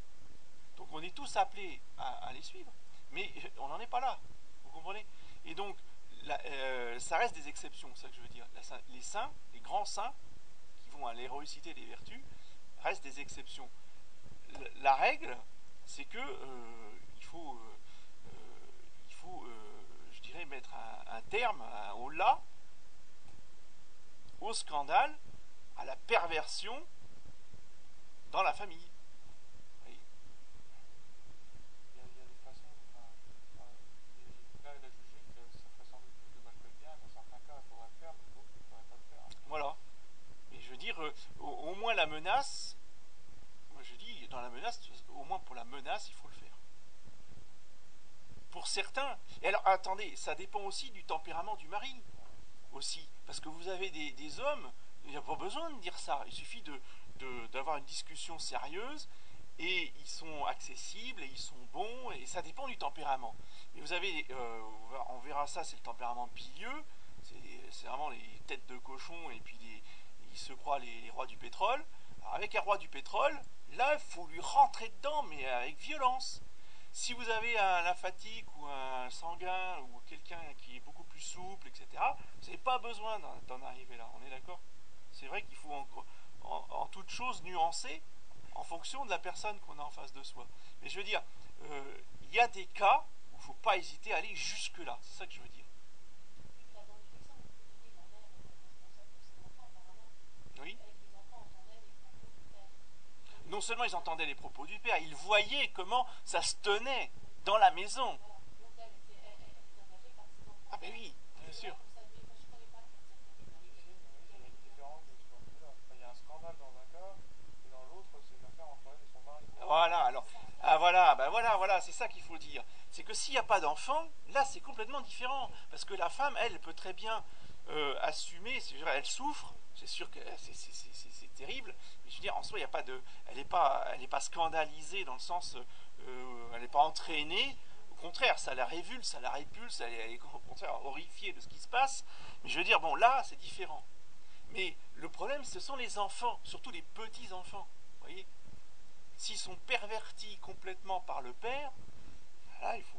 Donc on est tous appelés à les suivre, mais on n'en est pas là, vous comprenez? Et donc, ça reste des exceptions, c'est ça que je veux dire. Les saints, les grands saints, qui vont à l'héroïcité des vertus, restent des exceptions. La règle, c'est que il faut je dirais, mettre un terme, un holà, au scandale, à la perversion dans la famille. Oui. Il y a des façons, là elle a jugé que ça ferait sans doute plus de mal que de bien, dans certains cas il faudrait le faire, dans d'autres il ne faudrait pas le faire. Voilà. Mais je veux dire, au moins la menace, moi je dis, dans la menace, au moins pour la menace, il faut le faire. Pour certains, et alors attendez, ça dépend aussi du tempérament du mari, aussi. Parce que vous avez des hommes, il n'y a pas besoin de dire ça, il suffit d'avoir une discussion sérieuse, et ils sont accessibles, et ils sont bons, et ça dépend du tempérament. Mais vous avez, on verra ça, c'est le tempérament bilieux, c'est vraiment les têtes de cochon, et puis ils se croient les rois du pétrole. Alors avec un roi du pétrole, là, il faut lui rentrer dedans, mais avec violence. Si vous avez un lymphatique ou un sanguin ou quelqu'un qui est beaucoup plus souple, etc., vous n'avez pas besoin d'en arriver là, on est d'accord? C'est vrai qu'il faut en toute chose nuancer en fonction de la personne qu'on a en face de soi. Mais je veux dire, il y a des cas où il ne faut pas hésiter à aller jusque-là, c'est ça que je veux dire. Oui. Non seulement ils entendaient les propos du père, ils voyaient comment ça se tenait dans la maison. Ah ben oui, bien sûr. Il y a une différence de ce point de vue-là. Enfin, il y a un scandale dans un cas, et dans l'autre, c'est une affaire entre elle et son mari. Voilà, alors, ah voilà, ben voilà, c'est ça qu'il faut dire. C'est que s'il n'y a pas d'enfant, là c'est complètement différent. Parce que la femme, elle peut très bien assumer, elle souffre, c'est sûr que c'est terrible, mais je veux dire, en soi, il y a pas de, elle n'est pas scandalisée dans le sens, elle n'est pas entraînée. Au contraire, ça la révulse, ça la répulse, elle est au contraire horrifiée de ce qui se passe. Mais je veux dire, bon, là, c'est différent. Mais le problème, ce sont les enfants, surtout les petits enfants. Vous voyez, s'ils sont pervertis complètement par le père, là, il faut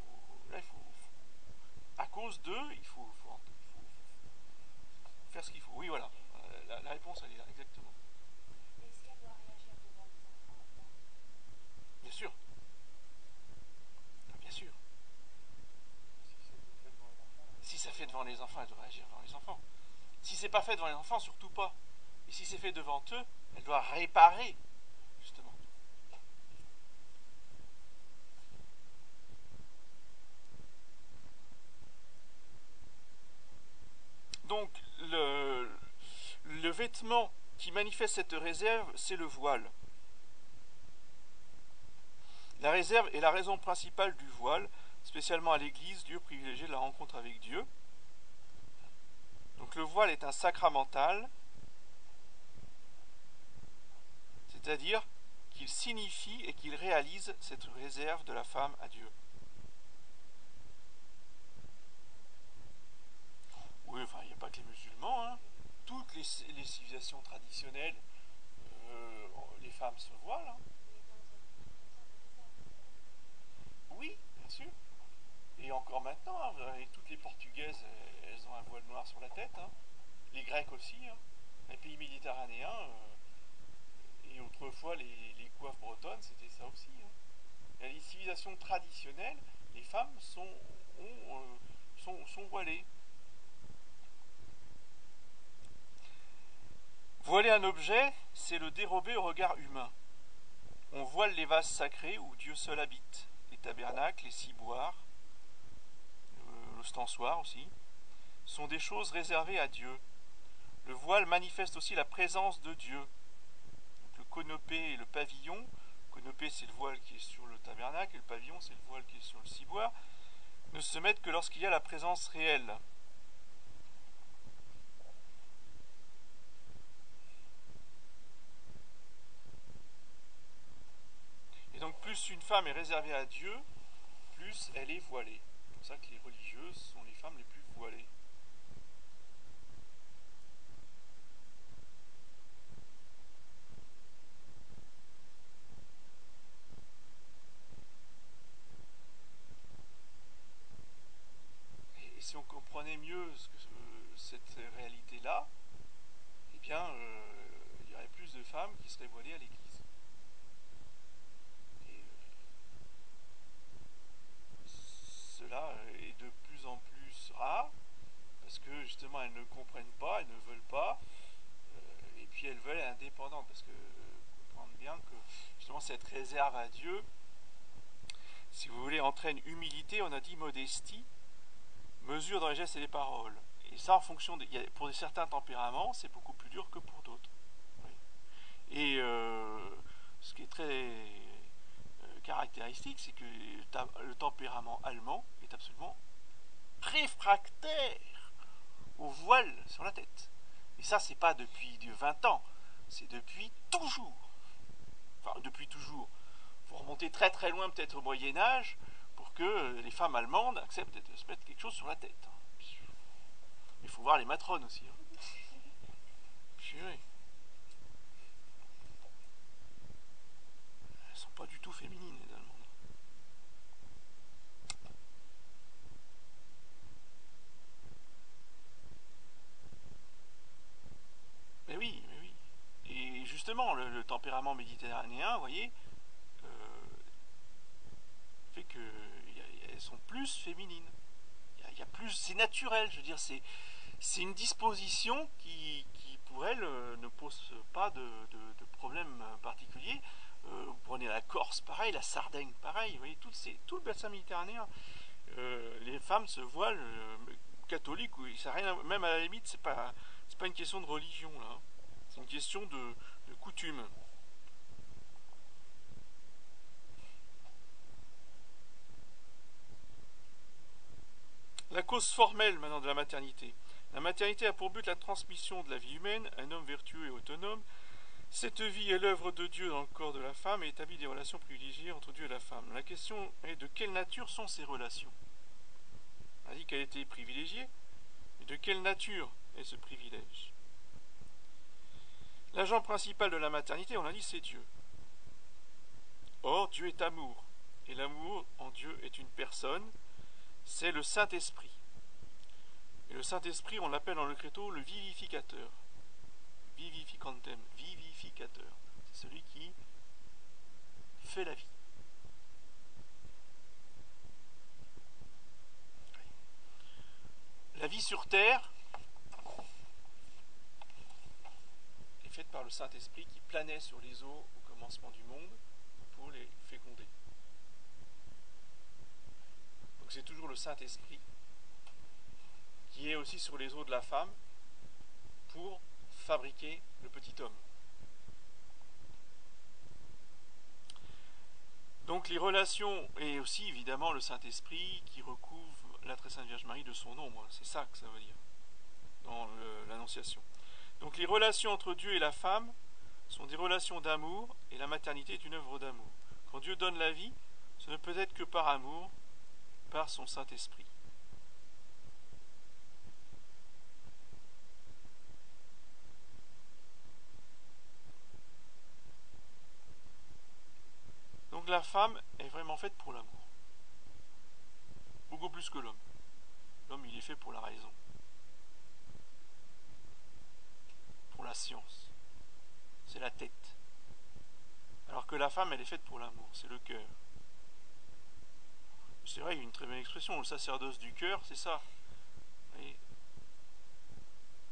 à cause d'eux, il faut faire ce qu'il faut. Oui, voilà. La réponse, elle est là, exactement. Est-ce qu'elle doit réagir devant les enfants ou pas? Bien sûr. Ah, bien sûr. Si ça fait devant les enfants, elle doit réagir devant les enfants. Si c'est pas fait devant les enfants, surtout pas. Et si c'est fait devant eux, elle doit réparer, justement. Donc, le vêtement qui manifeste cette réserve, c'est le voile. La réserve est la raison principale du voile, spécialement à l'Église, Dieu privilégié la rencontre avec Dieu. Donc le voile est un sacramental, c'est-à-dire qu'il signifie et qu'il réalise cette réserve de la femme à Dieu. Oui, enfin, il n'y a pas que les musulmans, hein. Toutes les civilisations traditionnelles, les femmes se voilent. Hein. Oui, bien sûr. Et encore maintenant, hein, toutes les Portugaises, elles ont un voile noir sur la tête. Hein. Les Grecs aussi. Hein. Les pays méditerranéens, et autrefois autochtones, c'était ça aussi. Hein. Dans les civilisations traditionnelles, les femmes sont voilées. Voiler un objet, c'est le dérober au regard humain. On voile les vases sacrés où Dieu seul habite, les tabernacles, les ciboires, l'ostensoir aussi, sont des choses réservées à Dieu. Le voile manifeste aussi la présence de Dieu. Donc le conopé et le pavillon, le conopé c'est le voile qui est sur le tabernacle et le pavillon c'est le voile qui est sur le ciboire, ne se mettent que lorsqu'il y a la présence réelle. Et donc plus une femme est réservée à Dieu, plus elle est voilée. C'est pour ça que les religieuses sont les femmes les plus voilées. Et si on comprenait mieux cette réalité-là, eh bien, il y aurait plus de femmes qui seraient voilées à l'église. Et cela est de plus en plus rare, parce que justement elles ne comprennent pas, elles ne veulent pas, et puis elles veulent être indépendantes, parce que comprendre bien que justement cette réserve à Dieu, si vous voulez, entraîne humilité, on a dit modestie, mesure dans les gestes et les paroles. Et ça, en fonction pour certains tempéraments, c'est beaucoup plus dur que pour d'autres. Oui. Et ce qui est très caractéristique, c'est que le tempérament allemand est absolument réfractaire au voile sur la tête. Et ça, c'est pas depuis 20 ans, c'est depuis toujours. Enfin, depuis toujours. Il faut remonter très très loin, peut-être au Moyen-Âge, pour que les femmes allemandes acceptent de se mettre quelque chose sur la tête. Il faut voir les matrones aussi. Hein. Purée. Elles sont pas du tout féminines, les Allemandes. Mais oui, mais oui. Et justement, le tempérament méditerranéen, vous voyez, fait qu'elles sont plus féminines. Il y a plus, c'est naturel, je veux dire, c'est une disposition qui pour elles ne pose pas de problème particulier. Vous prenez la Corse, pareil, la Sardaigne, pareil, vous voyez, tout le bassin méditerranéen. Les femmes se voilent catholiques, oui, ça rien, même à la limite, c'est pas une question de religion là, hein. C'est une question de coutume. La cause formelle maintenant de la maternité. La maternité a pour but la transmission de la vie humaine, un homme vertueux et autonome. Cette vie est l'œuvre de Dieu dans le corps de la femme et établit des relations privilégiées entre Dieu et la femme. La question est de quelle nature sont ces relations. On a dit qu'elle était privilégiée, mais de quelle nature est ce privilège? L'agent principal de la maternité, on l'a dit, c'est Dieu. Or, Dieu est amour, et l'amour en Dieu est une personne, c'est le Saint-Esprit. Et le Saint-Esprit, on l'appelle dans le credo le vivificateur. Vivificantem, vivificateur. C'est celui qui fait la vie. La vie sur terre est faite par le Saint-Esprit qui planait sur les eaux au commencement du monde pour les féconder. Donc c'est toujours le Saint-Esprit qui est aussi sur les eaux de la femme pour fabriquer le petit homme. Donc les relations, et aussi évidemment le Saint-Esprit qui recouvre la très sainte Vierge Marie de son ombre, c'est ça que ça veut dire dans l'Annonciation. Donc les relations entre Dieu et la femme sont des relations d'amour, et la maternité est une œuvre d'amour. Quand Dieu donne la vie, ce ne peut être que par amour, par son Saint-Esprit. Donc la femme est vraiment faite pour l'amour. Beaucoup plus que l'homme. L'homme, il est fait pour la raison. Pour la science. C'est la tête. Alors que que la femme, elle est faite pour l'amour, c'est le cœur. C'est vrai, il y a une très belle expression, le sacerdoce du cœur, c'est ça. Et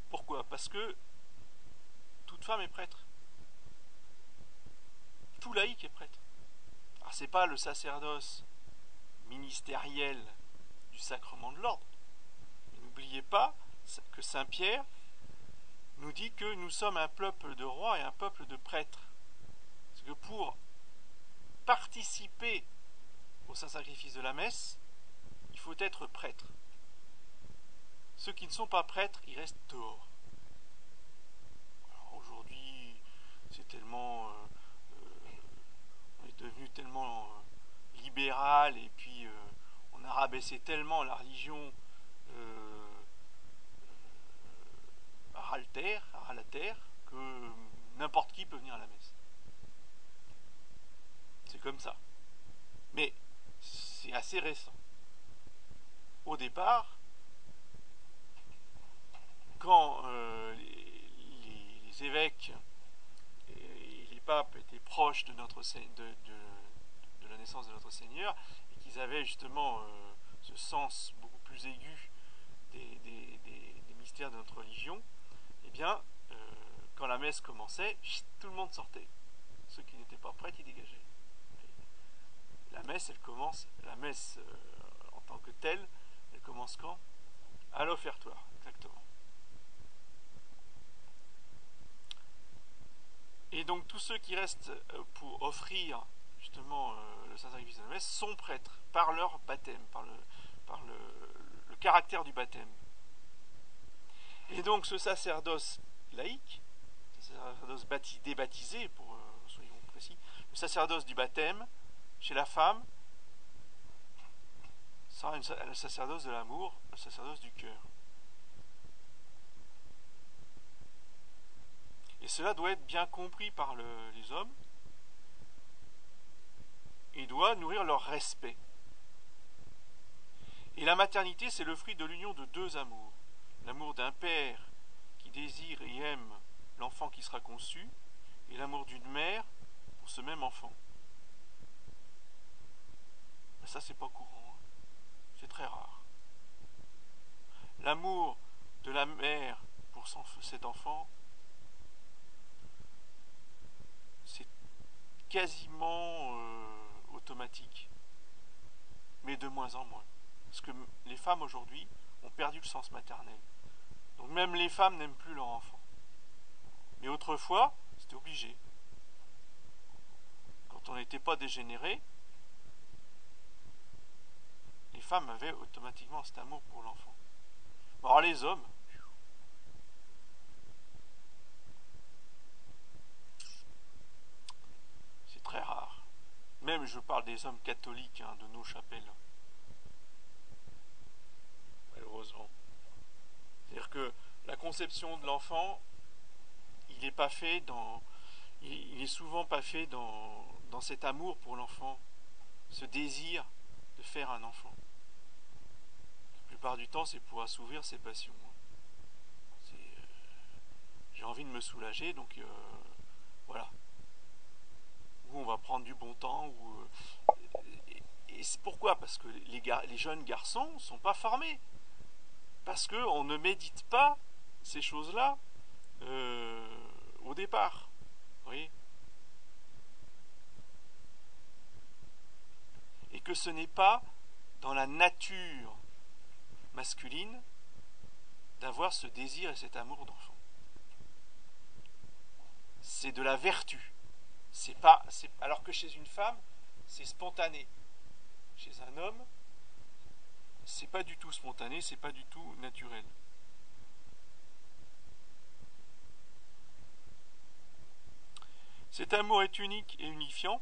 pourquoi? Parce que toute femme est prêtre. Tout laïc est prêtre. Alors c'est pas le sacerdoce ministériel du sacrement de l'ordre. Mais n'oubliez pas que Saint Pierre nous dit que nous sommes un peuple de rois et un peuple de prêtres. Parce que pour participer au saint sacrifice de la messe, il faut être prêtre. Ceux qui ne sont pas prêtres, ils restent dehors. Alors aujourd'hui, c'est tellement... on est devenu tellement libéral et puis on a rabaissé tellement la religion à la terre, que n'importe qui peut venir à la messe. C'est comme ça. Mais c'est assez récent. Au départ, quand les évêques et les papes étaient proches de la naissance de notre Seigneur, et qu'ils avaient justement ce sens beaucoup plus aigu des mystères de notre religion, eh bien, quand la messe commençait, tout le monde sortait. Ceux qui n'étaient pas prêts, ils dégageaient. La messe, elle commence, la messe en tant que telle, elle commence quand? À l'offertoire, exactement. Et donc tous ceux qui restent pour offrir justement le saint-sacrifice de la messe sont prêtres par leur baptême, par le caractère du baptême. Et donc ce sacerdoce laïque, ce sacerdoce débaptisé, pour soyons précis, le sacerdoce du baptême, chez la femme, sera le sacerdoce de l'amour, le sacerdoce du cœur. Et cela doit être bien compris par les hommes et doit nourrir leur respect. Et la maternité, c'est le fruit de l'union de deux amours. L'amour d'un père qui désire et aime l'enfant qui sera conçu, et l'amour d'une mère pour ce même enfant. Mais ça, c'est pas courant, hein. C'est très rare. L'amour de la mère pour cet enfant, c'est quasiment automatique, mais de moins en moins. Parce que les femmes aujourd'hui ont perdu le sens maternel. Donc même les femmes n'aiment plus leur enfant. Mais autrefois, c'était obligé. Quand on n'était pas dégénéré, les femmes avaient automatiquement cet amour pour l'enfant. Bon, alors les hommes, c'est très rare. Même je parle des hommes catholiques, hein, de nos chapelles. Malheureusement. C'est-à-dire que la conception de l'enfant, il est souvent pas fait dans cet amour pour l'enfant, ce désir de faire un enfant. La plupart du temps, c'est pour assouvir ses passions. J'ai envie de me soulager, donc voilà. Ou on va prendre du bon temps, et c'est pourquoi? Parce que les jeunes garçons ne sont pas formés. Parce qu'on ne médite pas ces choses-là au départ. Vous voyez? Et que ce n'est pas dans la nature masculine d'avoir ce désir et cet amour d'enfant. C'est de la vertu. Alors que chez une femme, c'est spontané. Chez un homme, c'est pas du tout spontané, c'est pas du tout naturel. Cet amour est unique et unifiant.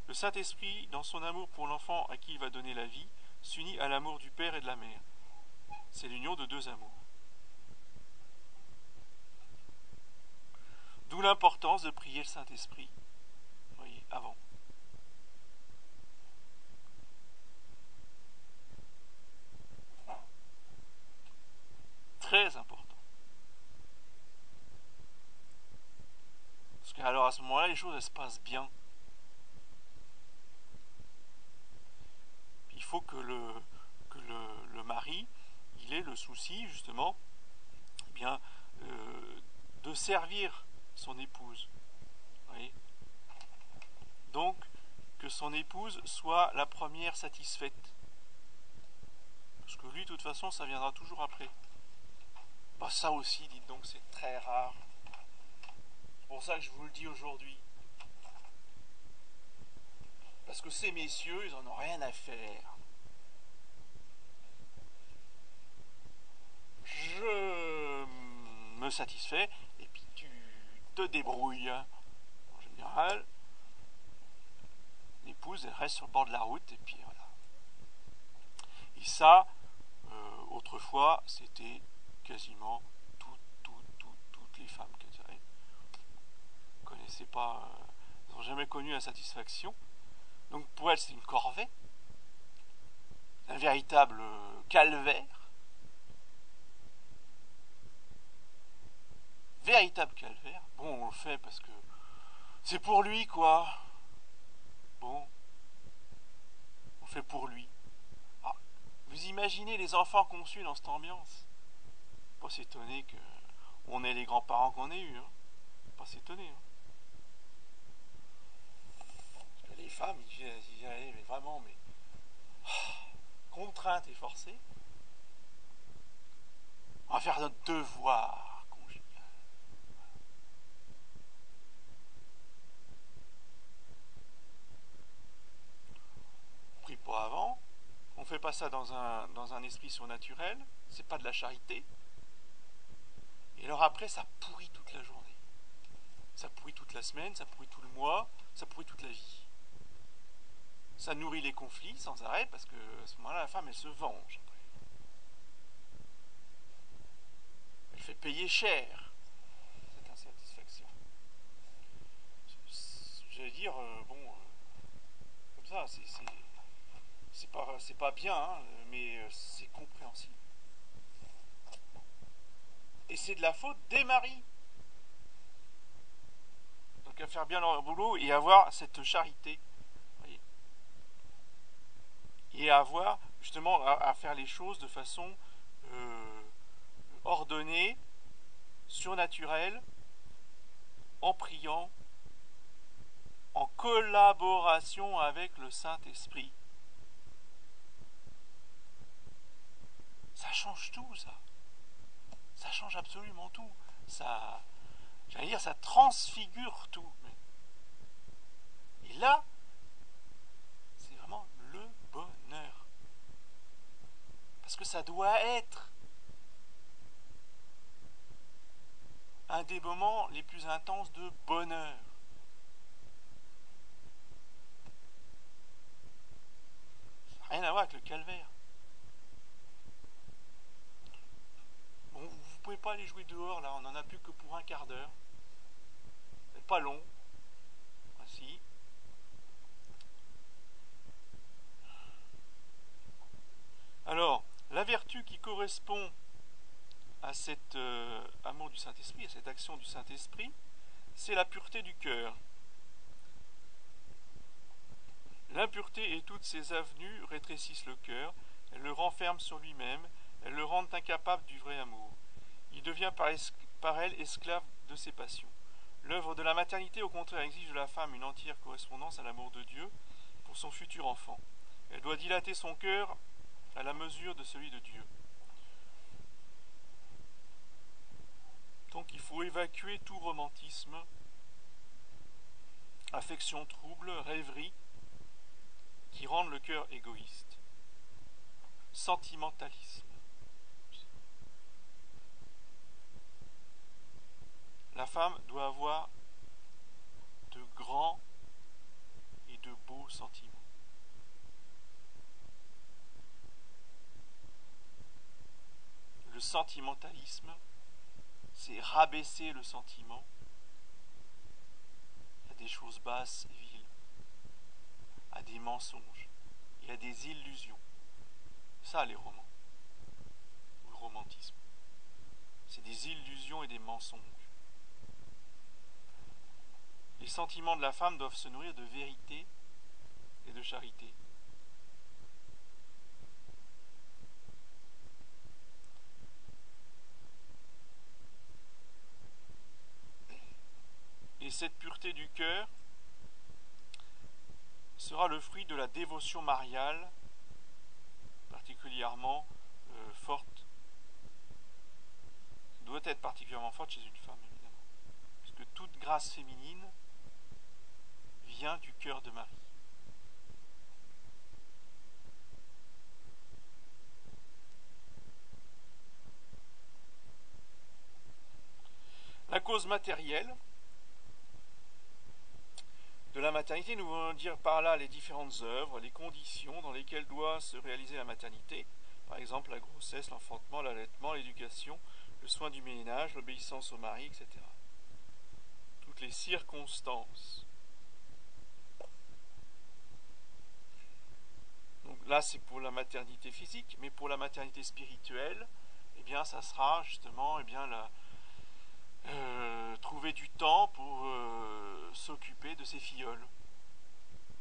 Le Saint-Esprit, dans son amour pour l'enfant à qui il va donner la vie, s'unit à l'amour du Père et de la Mère. C'est l'union de deux amours. D'où l'importance de prier le Saint-Esprit, vous voyez, avant. Très important. Parce qu'alors à ce moment-là, les choses elles se passent bien. faut que le mari, il ait le souci, justement, eh bien, de servir son épouse. Vous voyez ? Donc, que son épouse soit la première satisfaite. Parce que lui, de toute façon, ça viendra toujours après. Bah, ça aussi, dites donc, c'est très rare. C'est pour ça que je vous le dis aujourd'hui. Parce que ces messieurs, ils en ont rien à faire. Je me satisfais, et puis tu te débrouilles. En général, l'épouse, elle reste sur le bord de la route, et puis voilà. Et ça, autrefois, c'était quasiment toutes les femmes qui ne connaissaient pas, n'ont jamais connu la satisfaction. Donc pour elles, c'est une corvée, un véritable calvaire. Véritable calvaire. Bon, on le fait parce que c'est pour lui, quoi. Bon, on fait pour lui. Ah, vous imaginez les enfants conçus dans cette ambiance? Pas s'étonner qu'on ait les grands-parents qu'on ait eus. Hein. Pas s'étonner. Hein. Parce que les femmes, ils y allaient, mais vraiment, mais contraintes et forcées. On va faire notre devoir conjugal. On prie pas avant. On fait pas ça dans un esprit surnaturel. C'est pas de la charité. Et alors après, ça pourrit toute la journée. Ça pourrit toute la semaine, ça pourrit tout le mois, ça pourrit toute la vie. Ça nourrit les conflits sans arrêt parce que à ce moment-là, la femme, elle se venge. Elle fait payer cher cette insatisfaction. J'allais dire, comme ça, c'est pas bien, hein, mais c'est compréhensible. Et c'est de la faute des maris. Donc à faire bien leur boulot et avoir cette charité. Voyez. Et à avoir justement à faire les choses de façon ordonnée, surnaturelle, en priant, en collaboration avec le Saint-Esprit. Ça change tout, ça. Ça change absolument tout. Ça, j'allais dire, ça transfigure tout. Et là, c'est vraiment le bonheur. Parce que ça doit être un des moments les plus intenses de bonheur. Ça n'a rien à voir avec le calvaire. Bon, vous ne pouvez pas aller jouer dehors, là, on n'en a plus que pour un quart d'heure. C'est pas long. Voici. Alors, la vertu qui correspond à cet amour du Saint-Esprit, à cette action du Saint-Esprit, c'est la pureté du cœur. L'impureté et toutes ses avenues rétrécissent le cœur, elles le renferment sur lui-même, elles le rendent incapable du vrai amour. Il devient par elle esclave de ses passions. L'œuvre de la maternité, au contraire, exige de la femme une entière correspondance à l'amour de Dieu pour son futur enfant. Elle doit dilater son cœur à la mesure de celui de Dieu. Donc il faut évacuer tout romantisme, affection trouble, rêverie, qui rendent le cœur égoïste. Sentimentalisme. La femme doit avoir de grands et de beaux sentiments. Le sentimentalisme, c'est rabaisser le sentiment à des choses basses et viles, à des mensonges et à des illusions. Ça, les romans, ou le romantisme, c'est des illusions et des mensonges. Les sentiments de la femme doivent se nourrir de vérité et de charité. cette pureté du cœur sera le fruit de la dévotion mariale, particulièrement forte. Ça doit être particulièrement forte chez une femme, évidemment. Puisque toute grâce féminine vient du cœur de Marie. La cause matérielle de la maternité, nous voulons dire par là les différentes œuvres, les conditions dans lesquelles doit se réaliser la maternité, par exemple la grossesse, l'enfantement, l'allaitement, l'éducation, le soin du ménage, l'obéissance au mari, etc. Toutes les circonstances. Donc là, c'est pour la maternité physique, mais pour la maternité spirituelle, eh bien, ça sera justement trouver du temps pour s'occuper de ses filleuls,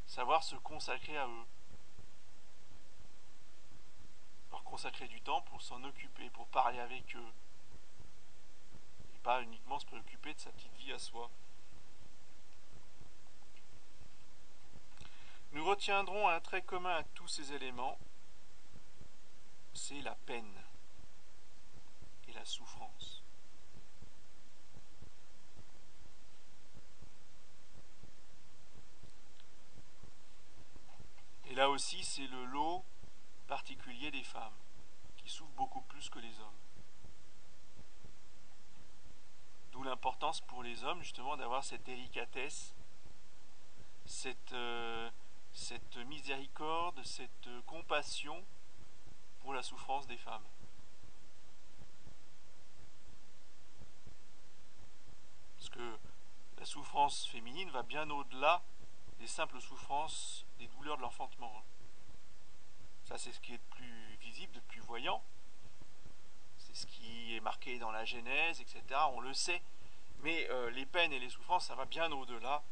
savoir se consacrer à eux, leur consacrer du temps pour s'en occuper, pour parler avec eux, et pas uniquement se préoccuper de sa petite vie à soi. Nous retiendrons un trait commun à tous ces éléments, c'est la peine et la souffrance. Et là aussi, c'est le lot particulier des femmes, qui souffrent beaucoup plus que les hommes. D'où l'importance pour les hommes, justement, d'avoir cette délicatesse, cette miséricorde, cette compassion pour la souffrance des femmes. Parce que la souffrance féminine va bien au-delà des simples souffrances, des douleurs de l'enfantement. Ça, c'est ce qui est le plus visible, le plus voyant. C'est ce qui est marqué dans la Genèse, etc. On le sait. Mais les peines et les souffrances, ça va bien au-delà.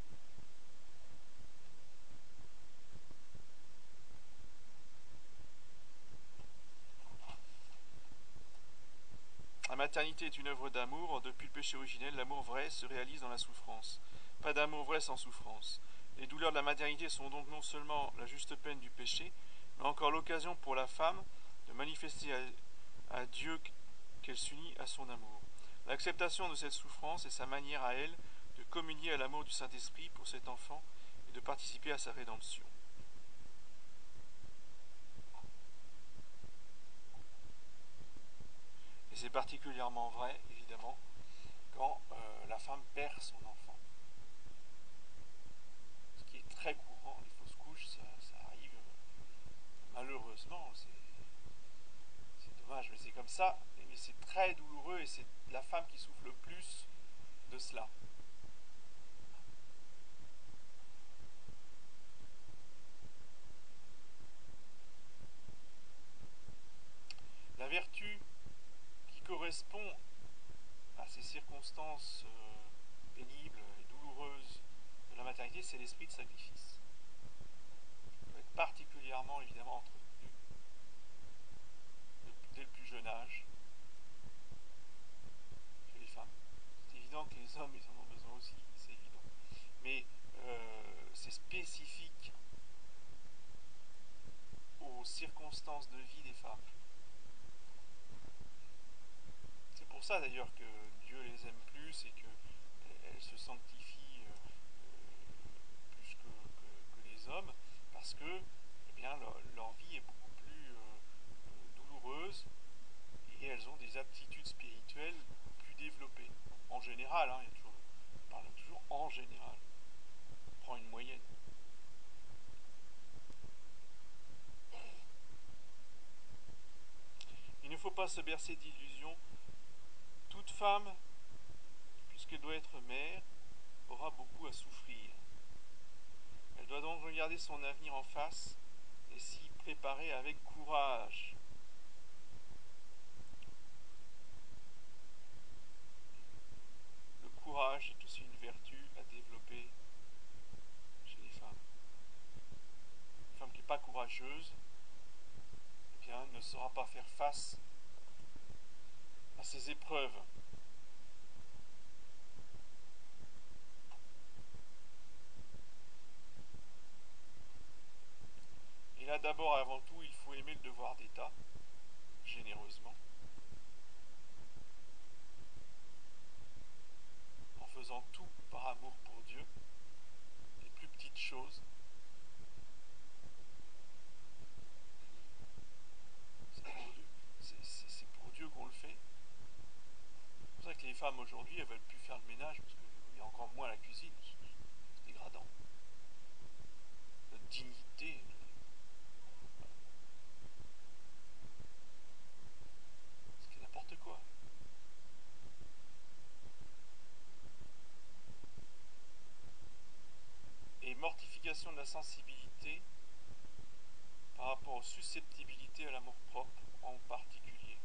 La maternité est une œuvre d'amour. Depuis le péché originel, l'amour vrai se réalise dans la souffrance. Pas d'amour vrai sans souffrance. Les douleurs de la maternité sont donc non seulement la juste peine du péché, mais encore l'occasion pour la femme de manifester à Dieu qu'elle s'unit à son amour. L'acceptation de cette souffrance est sa manière à elle de communier à l'amour du Saint-Esprit pour cet enfant et de participer à sa rédemption. Et c'est particulièrement vrai, évidemment, quand la femme perd son enfant. Ce qui est très courant, les fausses couches, ça arrive malheureusement, c'est dommage, mais c'est comme ça, mais c'est très douloureux et c'est la femme qui souffre le plus de cela. La vertu qui correspond à ces circonstances pénibles et douloureuses de la maternité, c'est l'esprit de sacrifice. Il doit être particulièrement, évidemment, entretenu dès le plus jeune âge chez les femmes. C'est évident que les hommes, ils en ont besoin aussi, c'est évident. Mais c'est spécifique aux circonstances de vie des femmes. C'est pour ça d'ailleurs que Dieu les aime plus et qu'elles se sanctifient plus que les hommes, parce que eh bien, leur vie est beaucoup plus douloureuse et elles ont des aptitudes spirituelles plus développées. En général, hein, on parle toujours en général. On prend une moyenne. Il ne faut pas se bercer d'illusions. Toute femme, puisqu'elle doit être mère, aura beaucoup à souffrir. Elle doit donc regarder son avenir en face et s'y préparer avec courage. Le courage est aussi une vertu à développer chez les femmes. Une femme qui n'est pas courageuse, eh bien, ne saura pas faire face à ces épreuves. là, d'abord et avant tout, il faut aimer le devoir d'État, généreusement, en faisant tout par amour pour Dieu, les plus petites choses. C'est pour Dieu qu'on le fait. C'est pour ça que les femmes aujourd'hui, elles veulent plus faire le ménage, parce qu'il y a encore moins à la cuisine. C'est dégradant. Notre dignité. C'est n'importe quoi. Et mortification de la sensibilité par rapport aux susceptibilités à l'amour-propre en particulier.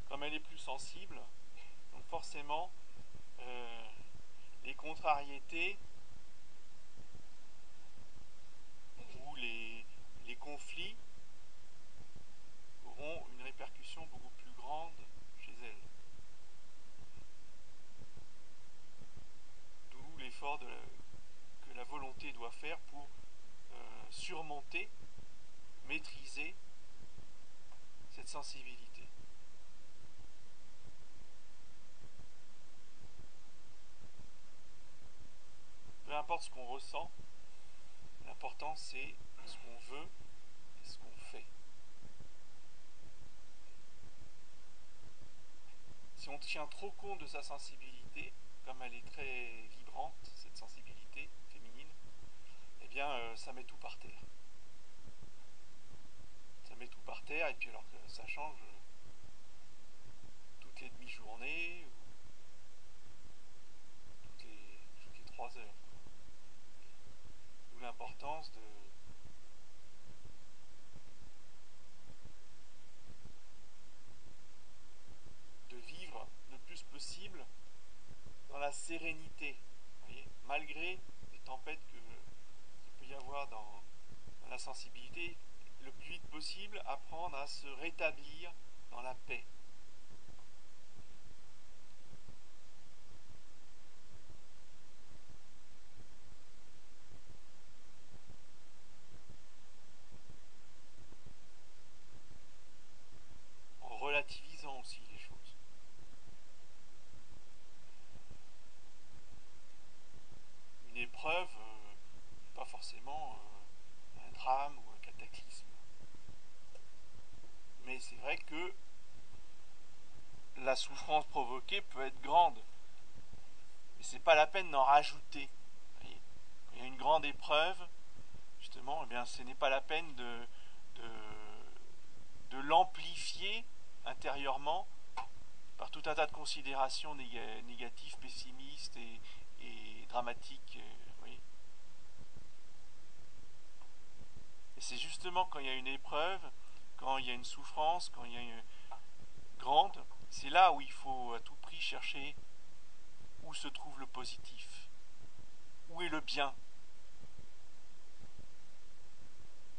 Comme elle est plus sensible, donc forcément, les contrariétés ou les conflits auront une répercussion beaucoup plus grande chez elle. D'où l'effort que la volonté doit faire pour surmonter, maîtriser cette sensibilité. Peu importe ce qu'on ressent, l'important c'est ce qu'on veut et ce qu'on fait. Si on tient trop compte de sa sensibilité, comme elle est très vibrante, cette sensibilité féminine, eh bien ça met tout par terre. Ça met tout par terre, et puis alors que ça change toutes les demi-journées, ou toutes les 3 heures. D'où l'importance de vivre le plus possible dans la sérénité, vous voyez, malgré les tempêtes qu'il peut y avoir dans la sensibilité, le plus vite possible, apprendre à se rétablir dans la paix. En relativisant aussi les choses. Une épreuve n'est pas forcément un drame ou un cataclysme. Mais c'est vrai que la souffrance provoquée peut être grande. Mais c'est pas la peine d'en rajouter. Vous voyez, quand il y a une grande épreuve, justement, eh bien, ce n'est pas la peine de l'amplifier intérieurement par tout un tas de considérations négatives, pessimistes et dramatiques. Oui. Et c'est justement quand il y a une épreuve, quand il y a une souffrance, quand il y a une grande, c'est là où il faut à tout prix chercher où se trouve le positif, où est le bien.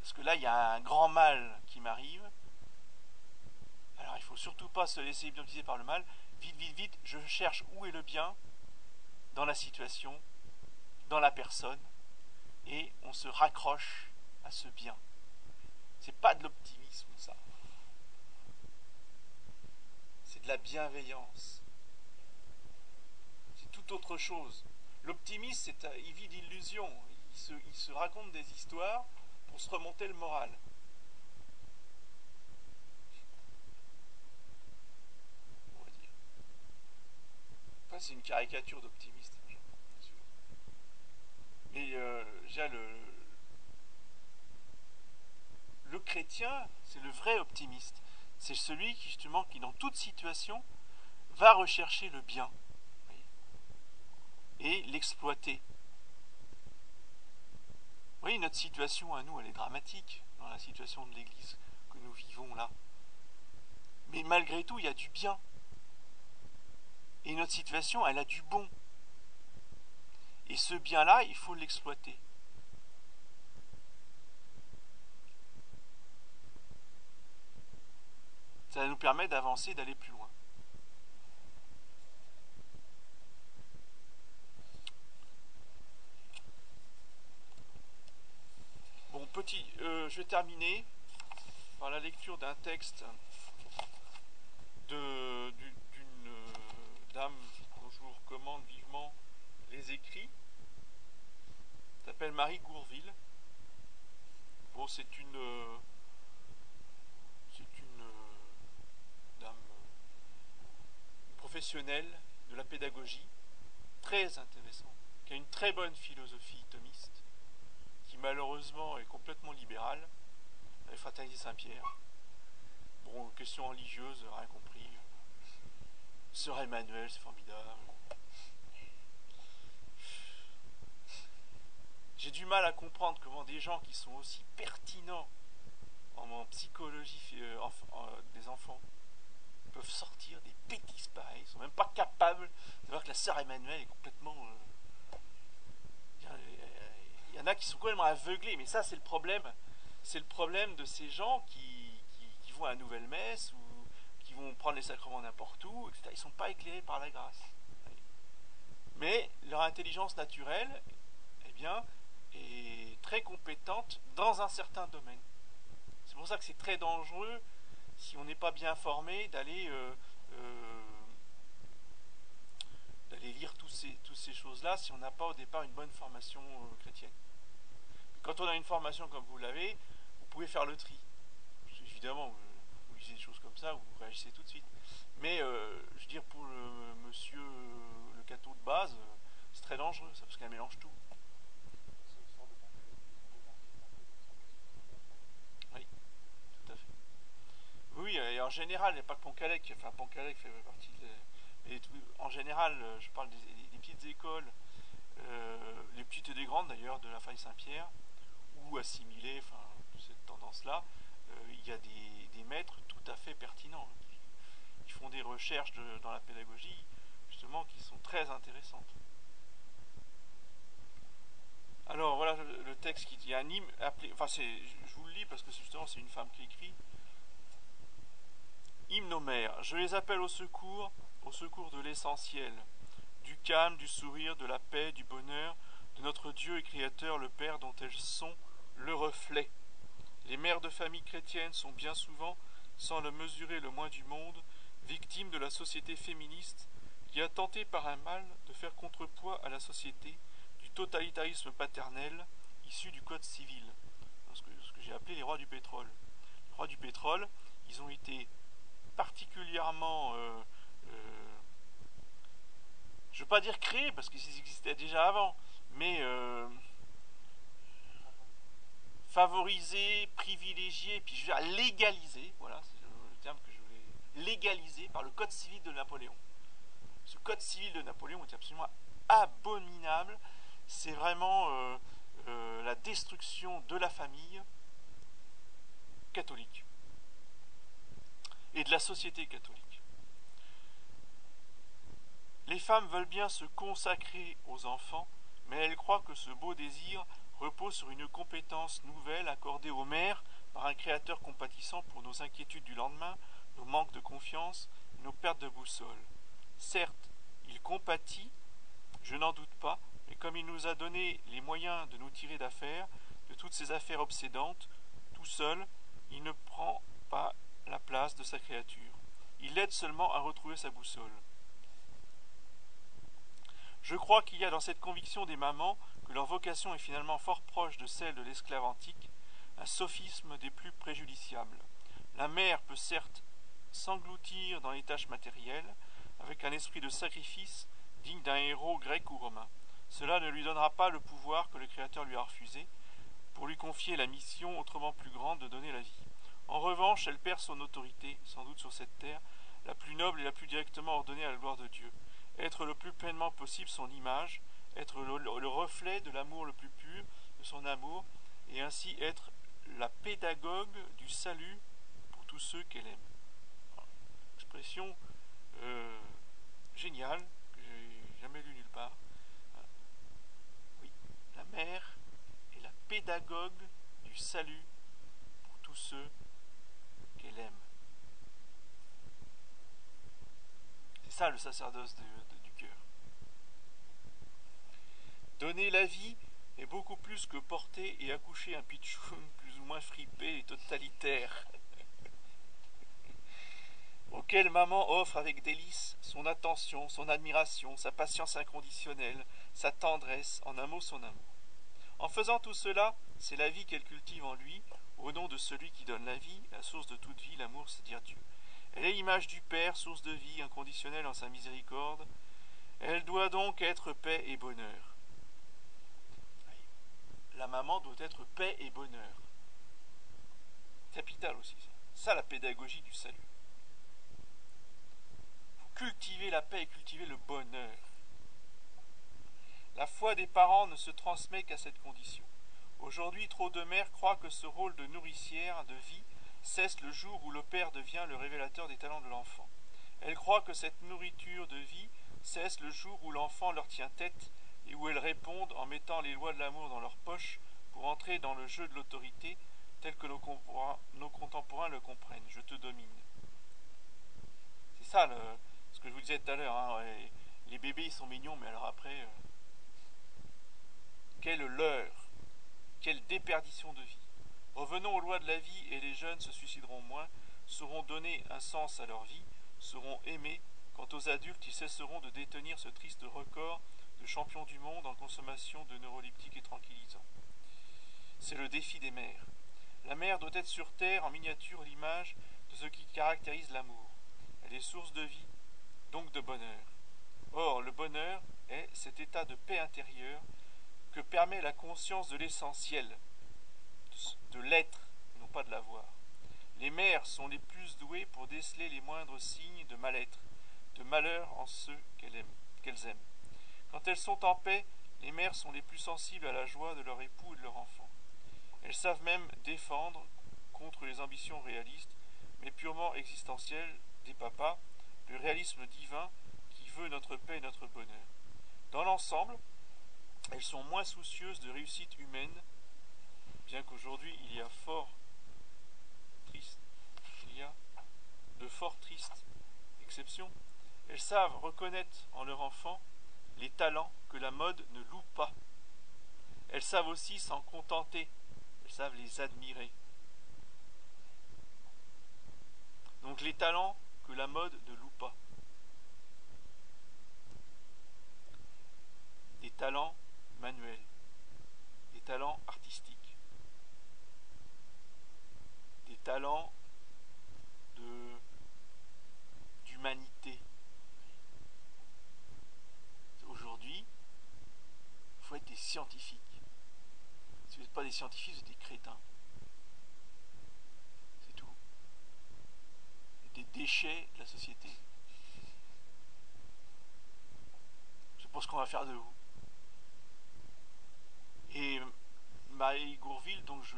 Parce que là, il y a un grand mal qui m'arrive. Alors il ne faut surtout pas se laisser hypnotiser par le mal. Vite, vite, vite, je cherche où est le bien dans la situation, dans la personne, et on se raccroche à ce bien. C'est pas de l'optimisme, ça. C'est de la bienveillance. C'est tout autre chose. L'optimiste, il vit d'illusions. Il se raconte des histoires pour se remonter le moral. On va dire. Enfin, c'est une caricature d'optimiste, bien sûr. Mais déjà, le chrétien, c'est le vrai optimiste. C'est celui qui, justement, qui dans toute situation, va rechercher le bien et l'exploiter. Oui, notre situation à nous, elle est dramatique, dans la situation de l'Église que nous vivons là. Mais malgré tout, il y a du bien. Et notre situation, elle a du bon. Et ce bien-là, il faut l'exploiter. Ça nous permet d'avancer, d'aller plus loin. Bon, je vais terminer par la lecture d'un texte d'une dame dont je vous recommande vivement les écrits. Elle s'appelle Marie Gourville. Bon, c'est une dame professionnelle de la pédagogie, très intéressante, qui a une très bonne philosophie thomiste, qui malheureusement est complètement libérale, avec Fraternité Saint-Pierre. Bon, question religieuse, rien compris. Sœur Emmanuel, c'est formidable. J'ai du mal à comprendre comment des gens qui sont aussi pertinents en psychologie des enfants peuvent sortir des bêtises pareilles. Ils sont même pas capables de voir que la sœur Emmanuel est complètement... Il y en a qui sont complètement aveuglés, mais ça c'est le problème. C'est le problème de ces gens qui vont à la nouvelle messe ou qui vont prendre les sacrements n'importe où, etc. Ils ne sont pas éclairés par la grâce. Mais leur intelligence naturelle, eh bien, est très compétente dans un certain domaine. C'est pour ça que c'est très dangereux, si on n'est pas bien formé, d'aller lire toutes ces choses-là, si on n'a pas au départ une bonne formation chrétienne. Quand on a une formation comme vous l'avez, vous pouvez faire le tri. Évidemment, vous lisez des choses comme ça, vous réagissez tout de suite. Mais, je veux dire, pour le monsieur, le catho de base, c'est très dangereux, ça, parce qu'elle mélange tout. Oui, tout à fait. Oui, et en général, il n'y a pas que Pontcallec, enfin Pontcallec fait partie en général, je parle des petites écoles, les petites et des grandes d'ailleurs, de la faille Saint-Pierre, ou assimilées, enfin, de cette tendance-là, il y a des maîtres tout à fait pertinents, qui font des recherches dans la pédagogie, justement, qui sont très intéressantes. Alors voilà le texte qui dit un hymne appelé, enfin je vous le lis parce que justement c'est une femme qui écrit. Hymne aux mères, je les appelle au secours de l'essentiel, du calme, du sourire, de la paix, du bonheur, de notre Dieu et Créateur, le Père dont elles sont le reflet. Les mères de famille chrétiennes sont bien souvent, sans le mesurer le moins du monde, victimes de la société féministe qui a tenté par un mal de faire contrepoids à la société du totalitarisme paternel issu du code civil, ce que j'ai appelé les rois du pétrole. Les rois du pétrole, ils ont été particulièrement, je ne veux pas dire créés parce qu'ils existaient déjà avant, mais favorisés, privilégiés, puis je veux dire légalisés, voilà, c'est le terme que je voulais, légalisés par le code civil de Napoléon. Ce code civil de Napoléon est absolument abominable, c'est vraiment la destruction de la famille catholique et de la société catholique. Les femmes veulent bien se consacrer aux enfants, mais elles croient que ce beau désir repose sur une compétence nouvelle accordée aux mères par un créateur compatissant pour nos inquiétudes du lendemain, nos manques de confiance et nos pertes de boussole. Certes, il compatit, je n'en doute pas, mais comme il nous a donné les moyens de nous tirer d'affaire, de toutes ces affaires obsédantes, tout seul, il ne prend pas la place de sa créature. Il l'aide seulement à retrouver sa boussole. Je crois qu'il y a dans cette conviction des mamans que leur vocation est finalement fort proche de celle de l'esclave antique, un sophisme des plus préjudiciables. La mère peut certes s'engloutir dans les tâches matérielles, avec un esprit de sacrifice digne d'un héros grec ou romain. Cela ne lui donnera pas le pouvoir que le Créateur lui a refusé, pour lui confier la mission autrement plus grande de donner la vie. En revanche, elle perd son autorité, sans doute sur cette terre, la plus noble et la plus directement ordonnée à la gloire de Dieu. Être le plus pleinement possible son image, être le reflet de l'amour le plus pur, de son amour, et ainsi être la pédagogue du salut pour tous ceux qu'elle aime. Expression géniale, que j'ai jamais lue nulle part. synagogue du salut pour tous ceux qu'elle aime. C'est ça le sacerdoce du cœur. Donner la vie est beaucoup plus que porter et accoucher un pitchoun plus ou moins fripé et totalitaire, auquel maman offre avec délice son attention, son admiration, sa patience inconditionnelle, sa tendresse, en un mot son amour. En faisant tout cela, c'est la vie qu'elle cultive en lui, au nom de celui qui donne la vie, la source de toute vie, l'amour, c'est-à-dire Dieu. Elle est l'image du Père, source de vie, inconditionnelle en sa miséricorde. Elle doit donc être paix et bonheur. La maman doit être paix et bonheur. Capital aussi, ça. Ça, la pédagogie du salut. Il faut cultiver la paix et cultiver le bonheur. La foi des parents ne se transmet qu'à cette condition. Aujourd'hui, trop de mères croient que ce rôle de nourricière de vie cesse le jour où le père devient le révélateur des talents de l'enfant. Elles croient que cette nourriture de vie cesse le jour où l'enfant leur tient tête et où elles répondent en mettant les lois de l'amour dans leur poche pour entrer dans le jeu de l'autorité tel que nos contemporains le comprennent. Je te domine. C'est ça ce que je vous disais tout à l'heure. Hein, les bébés ils sont mignons, mais alors après, quelle leurre, quelle déperdition de vie. Revenons aux lois de la vie et les jeunes se suicideront moins, sauront donner un sens à leur vie, seront aimés. Quant aux adultes, ils cesseront de détenir ce triste record de champion du monde en consommation de neuroleptiques et tranquillisants. C'est le défi des mères. La mère doit être sur terre en miniature l'image de ce qui caractérise l'amour. Elle est source de vie, donc de bonheur. Or, le bonheur est cet état de paix intérieure que permet la conscience de l'essentiel, de l'être, et non pas de l'avoir. Les mères sont les plus douées pour déceler les moindres signes de mal-être, de malheur en ceux qu'elles aiment. Quand elles sont en paix, les mères sont les plus sensibles à la joie de leur époux et de leur enfant. Elles savent même défendre contre les ambitions réalistes, mais purement existentielles des papas, le réalisme divin qui veut notre paix et notre bonheur. Dans l'ensemble, elles sont moins soucieuses de réussite humaine, bien qu'aujourd'hui il y a de fort tristes exceptions. Elles savent reconnaître en leur enfant les talents que la mode ne loue pas. Elles savent aussi s'en contenter, elles savent les admirer. Donc les talents que la mode ne loue pas. Des talents manuels, des talents artistiques, des talents d'humanité. Aujourd'hui, il faut être des scientifiques. Si vous n'êtes pas des scientifiques, vous êtes des crétins. C'est tout. Des déchets de la société. Je sais pas ce qu'on va faire de vous. Et Marie Gourville, donc je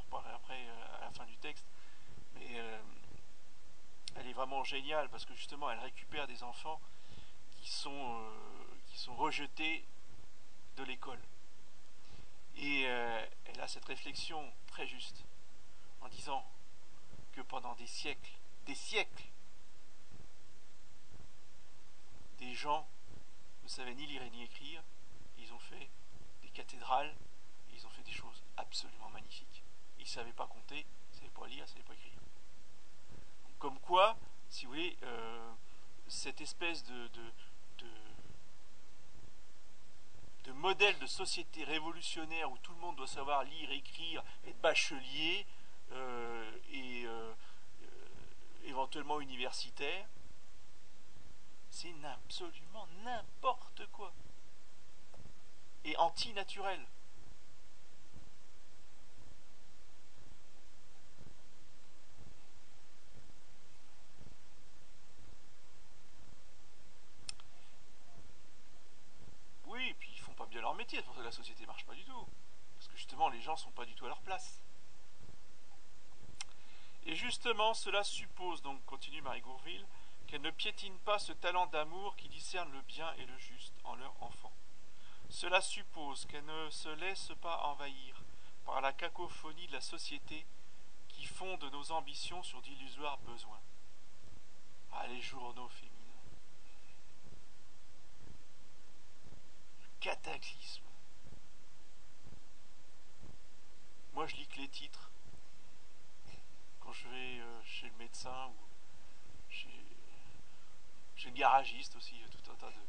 reparlerai après à la fin du texte, mais elle est vraiment géniale parce que justement elle récupère des enfants qui sont rejetés de l'école. Et elle a cette réflexion très juste en disant que pendant des siècles, des gens ne savaient ni lire ni écrire, ils ont fait des cathédrales, et ils ont fait des choses absolument magnifiques. Ils ne savaient pas compter, ils ne savaient pas lire, ils ne savaient pas écrire. Donc, comme quoi, si vous voulez, cette espèce de modèle de société révolutionnaire où tout le monde doit savoir lire, écrire, être bachelier et éventuellement universitaire, c'est absolument n'importe quoi. Et anti-naturel. Oui, et puis ils font pas bien leur métier, c'est pour ça que la société marche pas du tout. Parce que justement, les gens sont pas du tout à leur place. Et justement, cela suppose, donc continue Marie Gourville, qu'elles ne piétinent pas ce talent d'amour qui discerne le bien et le juste en leur enfant. Cela suppose qu'elles ne se laissent pas envahir par la cacophonie de la société qui fonde nos ambitions sur d'illusoires besoins. Ah, les journaux féminins. Le cataclysme. Moi, je lis que les titres. Quand je vais chez le médecin ou chez le garagiste aussi, il y a tout un tas de...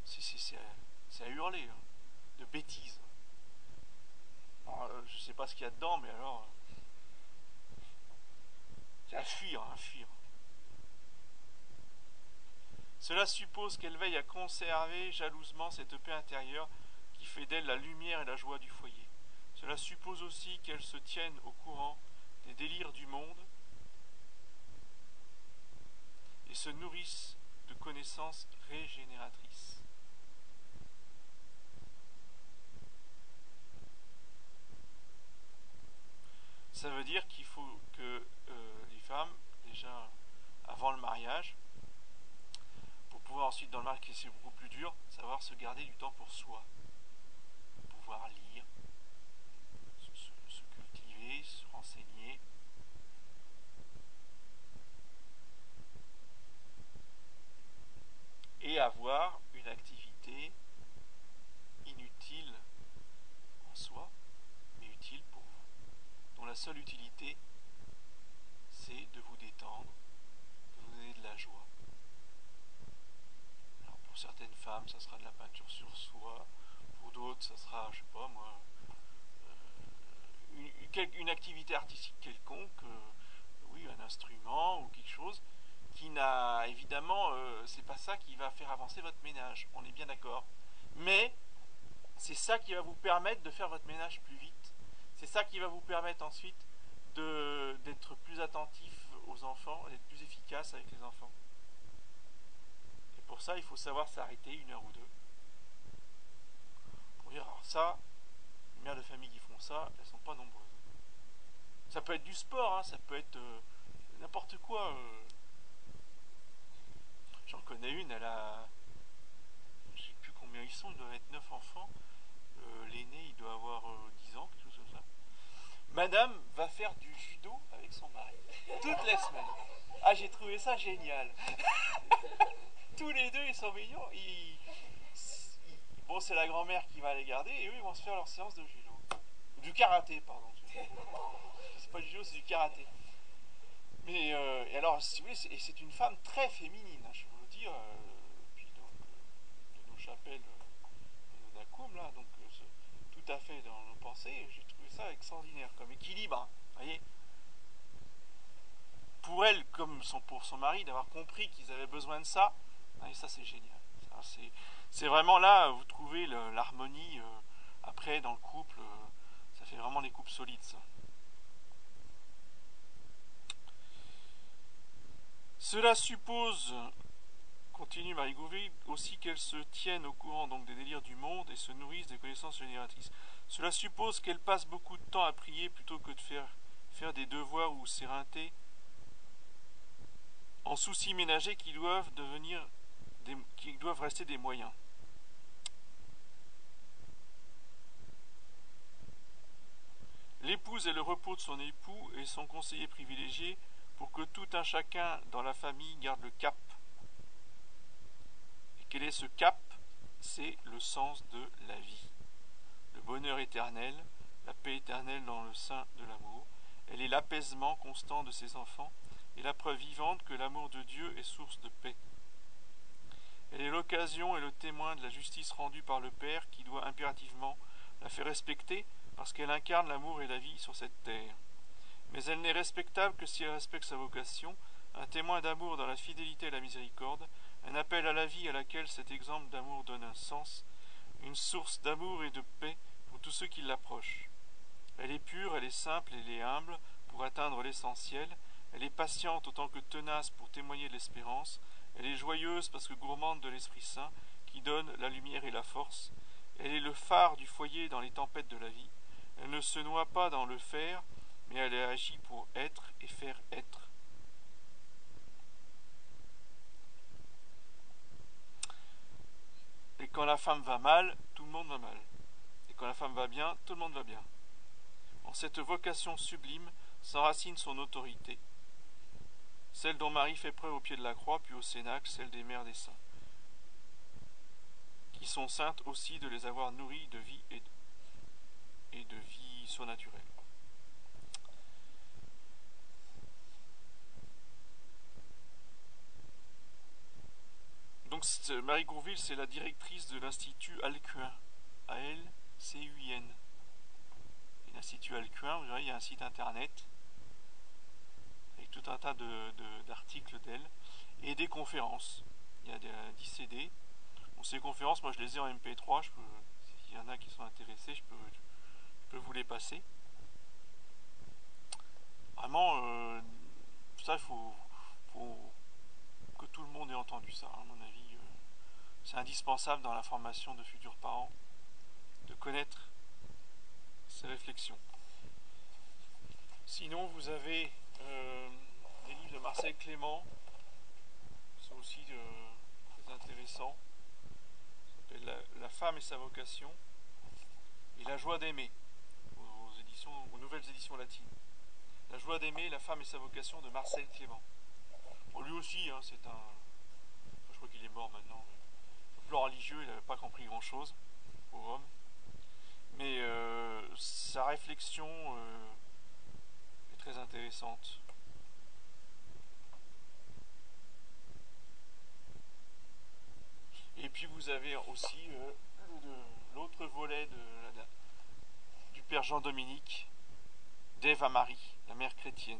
C'est à hurler, hein, de bêtises. Alors, je sais pas ce qu'il y a dedans, mais alors... c'est à fuir, à fuir. Cela suppose qu'elle veille à conserver jalousement cette paix intérieure qui fait d'elle la lumière et la joie du foyer. Cela suppose aussi qu'elle se tienne au courant des délires du monde et se nourrisse de connaissances régénératrices. Ça veut dire qu'il faut que les femmes, déjà avant le mariage, pour pouvoir ensuite dans le mariage, c'est beaucoup plus dur, savoir se garder du temps pour soi, pouvoir lire, se cultiver, se renseigner. Et avoir une activité inutile en soi, mais utile pour vous, dont la seule utilité, c'est de vous détendre, de vous donner de la joie. Alors pour certaines femmes, ça sera de la peinture sur soi, pour d'autres, ça sera, je sais pas moi, une activité artistique quelconque, oui, un instrument ou quelque chose, qui n'a évidemment, c'est pas ça qui va faire avancer votre ménage, on est bien d'accord. Mais c'est ça qui va vous permettre de faire votre ménage plus vite. C'est ça qui va vous permettre ensuite d'être plus attentif aux enfants, d'être plus efficace avec les enfants. Et pour ça, il faut savoir s'arrêter 1 heure ou 2. Pour dire, alors ça, les mères de famille qui font ça, elles sont pas nombreuses. Ça peut être du sport, hein, ça peut être n'importe quoi. J'en connais une, elle a... je sais plus combien ils sont, ils doivent être 9 enfants. L'aîné, il doit avoir 10 ans, quelque chose comme ça. Madame va faire du judo avec son mari, toutes les semaines. Ah, j'ai trouvé ça génial. Tous les deux, ils sont mignons. Bon, c'est la grand-mère qui va les garder et eux, ils vont se faire leur séance de judo. Du karaté, pardon. C'est pas du judo, c'est du karaté. Mais, et alors, si vous voulez, c'est une femme très féminine, hein, je peux vous le dire. Puis donc, de nos chapelles, de Nakoum, là, donc tout à fait dans nos pensées, j'ai trouvé ça extraordinaire comme équilibre, hein, voyez. Pour elle, comme pour son mari, d'avoir compris qu'ils avaient besoin de ça, et ça c'est génial. C'est vraiment là, vous trouvez l'harmonie après dans le couple, ça fait vraiment des couples solides, ça. Cela suppose, continue Marie Gouvet, aussi qu'elle se tienne au courant donc des délires du monde et se nourrisse des connaissances génératrices. Cela suppose qu'elle passe beaucoup de temps à prier plutôt que de faire des devoirs ou s'éreinter en soucis ménagers qui doivent rester des moyens. L'épouse est le repos de son époux et son conseiller privilégié pour que tout un chacun dans la famille garde le cap. Et quel est ce cap? C'est le sens de la vie. Le bonheur éternel, la paix éternelle dans le sein de l'amour. Elle est l'apaisement constant de ses enfants et la preuve vivante que l'amour de Dieu est source de paix. Elle est l'occasion et le témoin de la justice rendue par le Père qui doit impérativement la faire respecter parce qu'elle incarne l'amour et la vie sur cette terre. Mais elle n'est respectable que si elle respecte sa vocation, un témoin d'amour dans la fidélité et la miséricorde, un appel à la vie à laquelle cet exemple d'amour donne un sens, une source d'amour et de paix pour tous ceux qui l'approchent. Elle est pure, elle est simple, elle est humble pour atteindre l'essentiel, elle est patiente autant que tenace pour témoigner de l'espérance, elle est joyeuse parce que gourmande de l'Esprit Saint qui donne la lumière et la force, elle est le phare du foyer dans les tempêtes de la vie, elle ne se noie pas dans le faire, mais elle agit pour être et faire être. Et quand la femme va mal, tout le monde va mal. Et quand la femme va bien, tout le monde va bien. En cette vocation sublime s'enracine son autorité, celle dont Marie fait preuve au pied de la croix, puis au Cénacle, celle des mères des saints, qui sont saintes aussi de les avoir nourries de vie et de vie surnaturelle. Donc Marie Gourville, c'est la directrice de l'Institut Alcuin, A-L-C-U-I-N. L'Institut Alcuin, vous voyez, il y a un site internet avec tout un tas d'articles d'elle et des conférences. Il y a 10 CD. Bon, ces conférences, moi je les ai en MP3, s'il y en a qui sont intéressés, je peux vous les passer. Vraiment, ça, il faut que tout le monde ait entendu ça, à mon avis. C'est indispensable dans la formation de futurs parents de connaître ces réflexions. Sinon, vous avez des livres de Marcel Clément qui sont aussi très intéressants. Ça s'appelle La femme et sa vocation et La joie d'aimer aux nouvelles éditions latines. La joie d'aimer, la femme et sa vocation de Marcel Clément. Bon, lui aussi, hein, c'est un... Je crois qu'il est mort maintenant. Au plan religieux, il n'avait pas compris grand-chose, pauvre homme. Mais sa réflexion est très intéressante. Et puis vous avez aussi l'autre volet du Père Jean-Dominique, d'Ève à Marie, la mère chrétienne.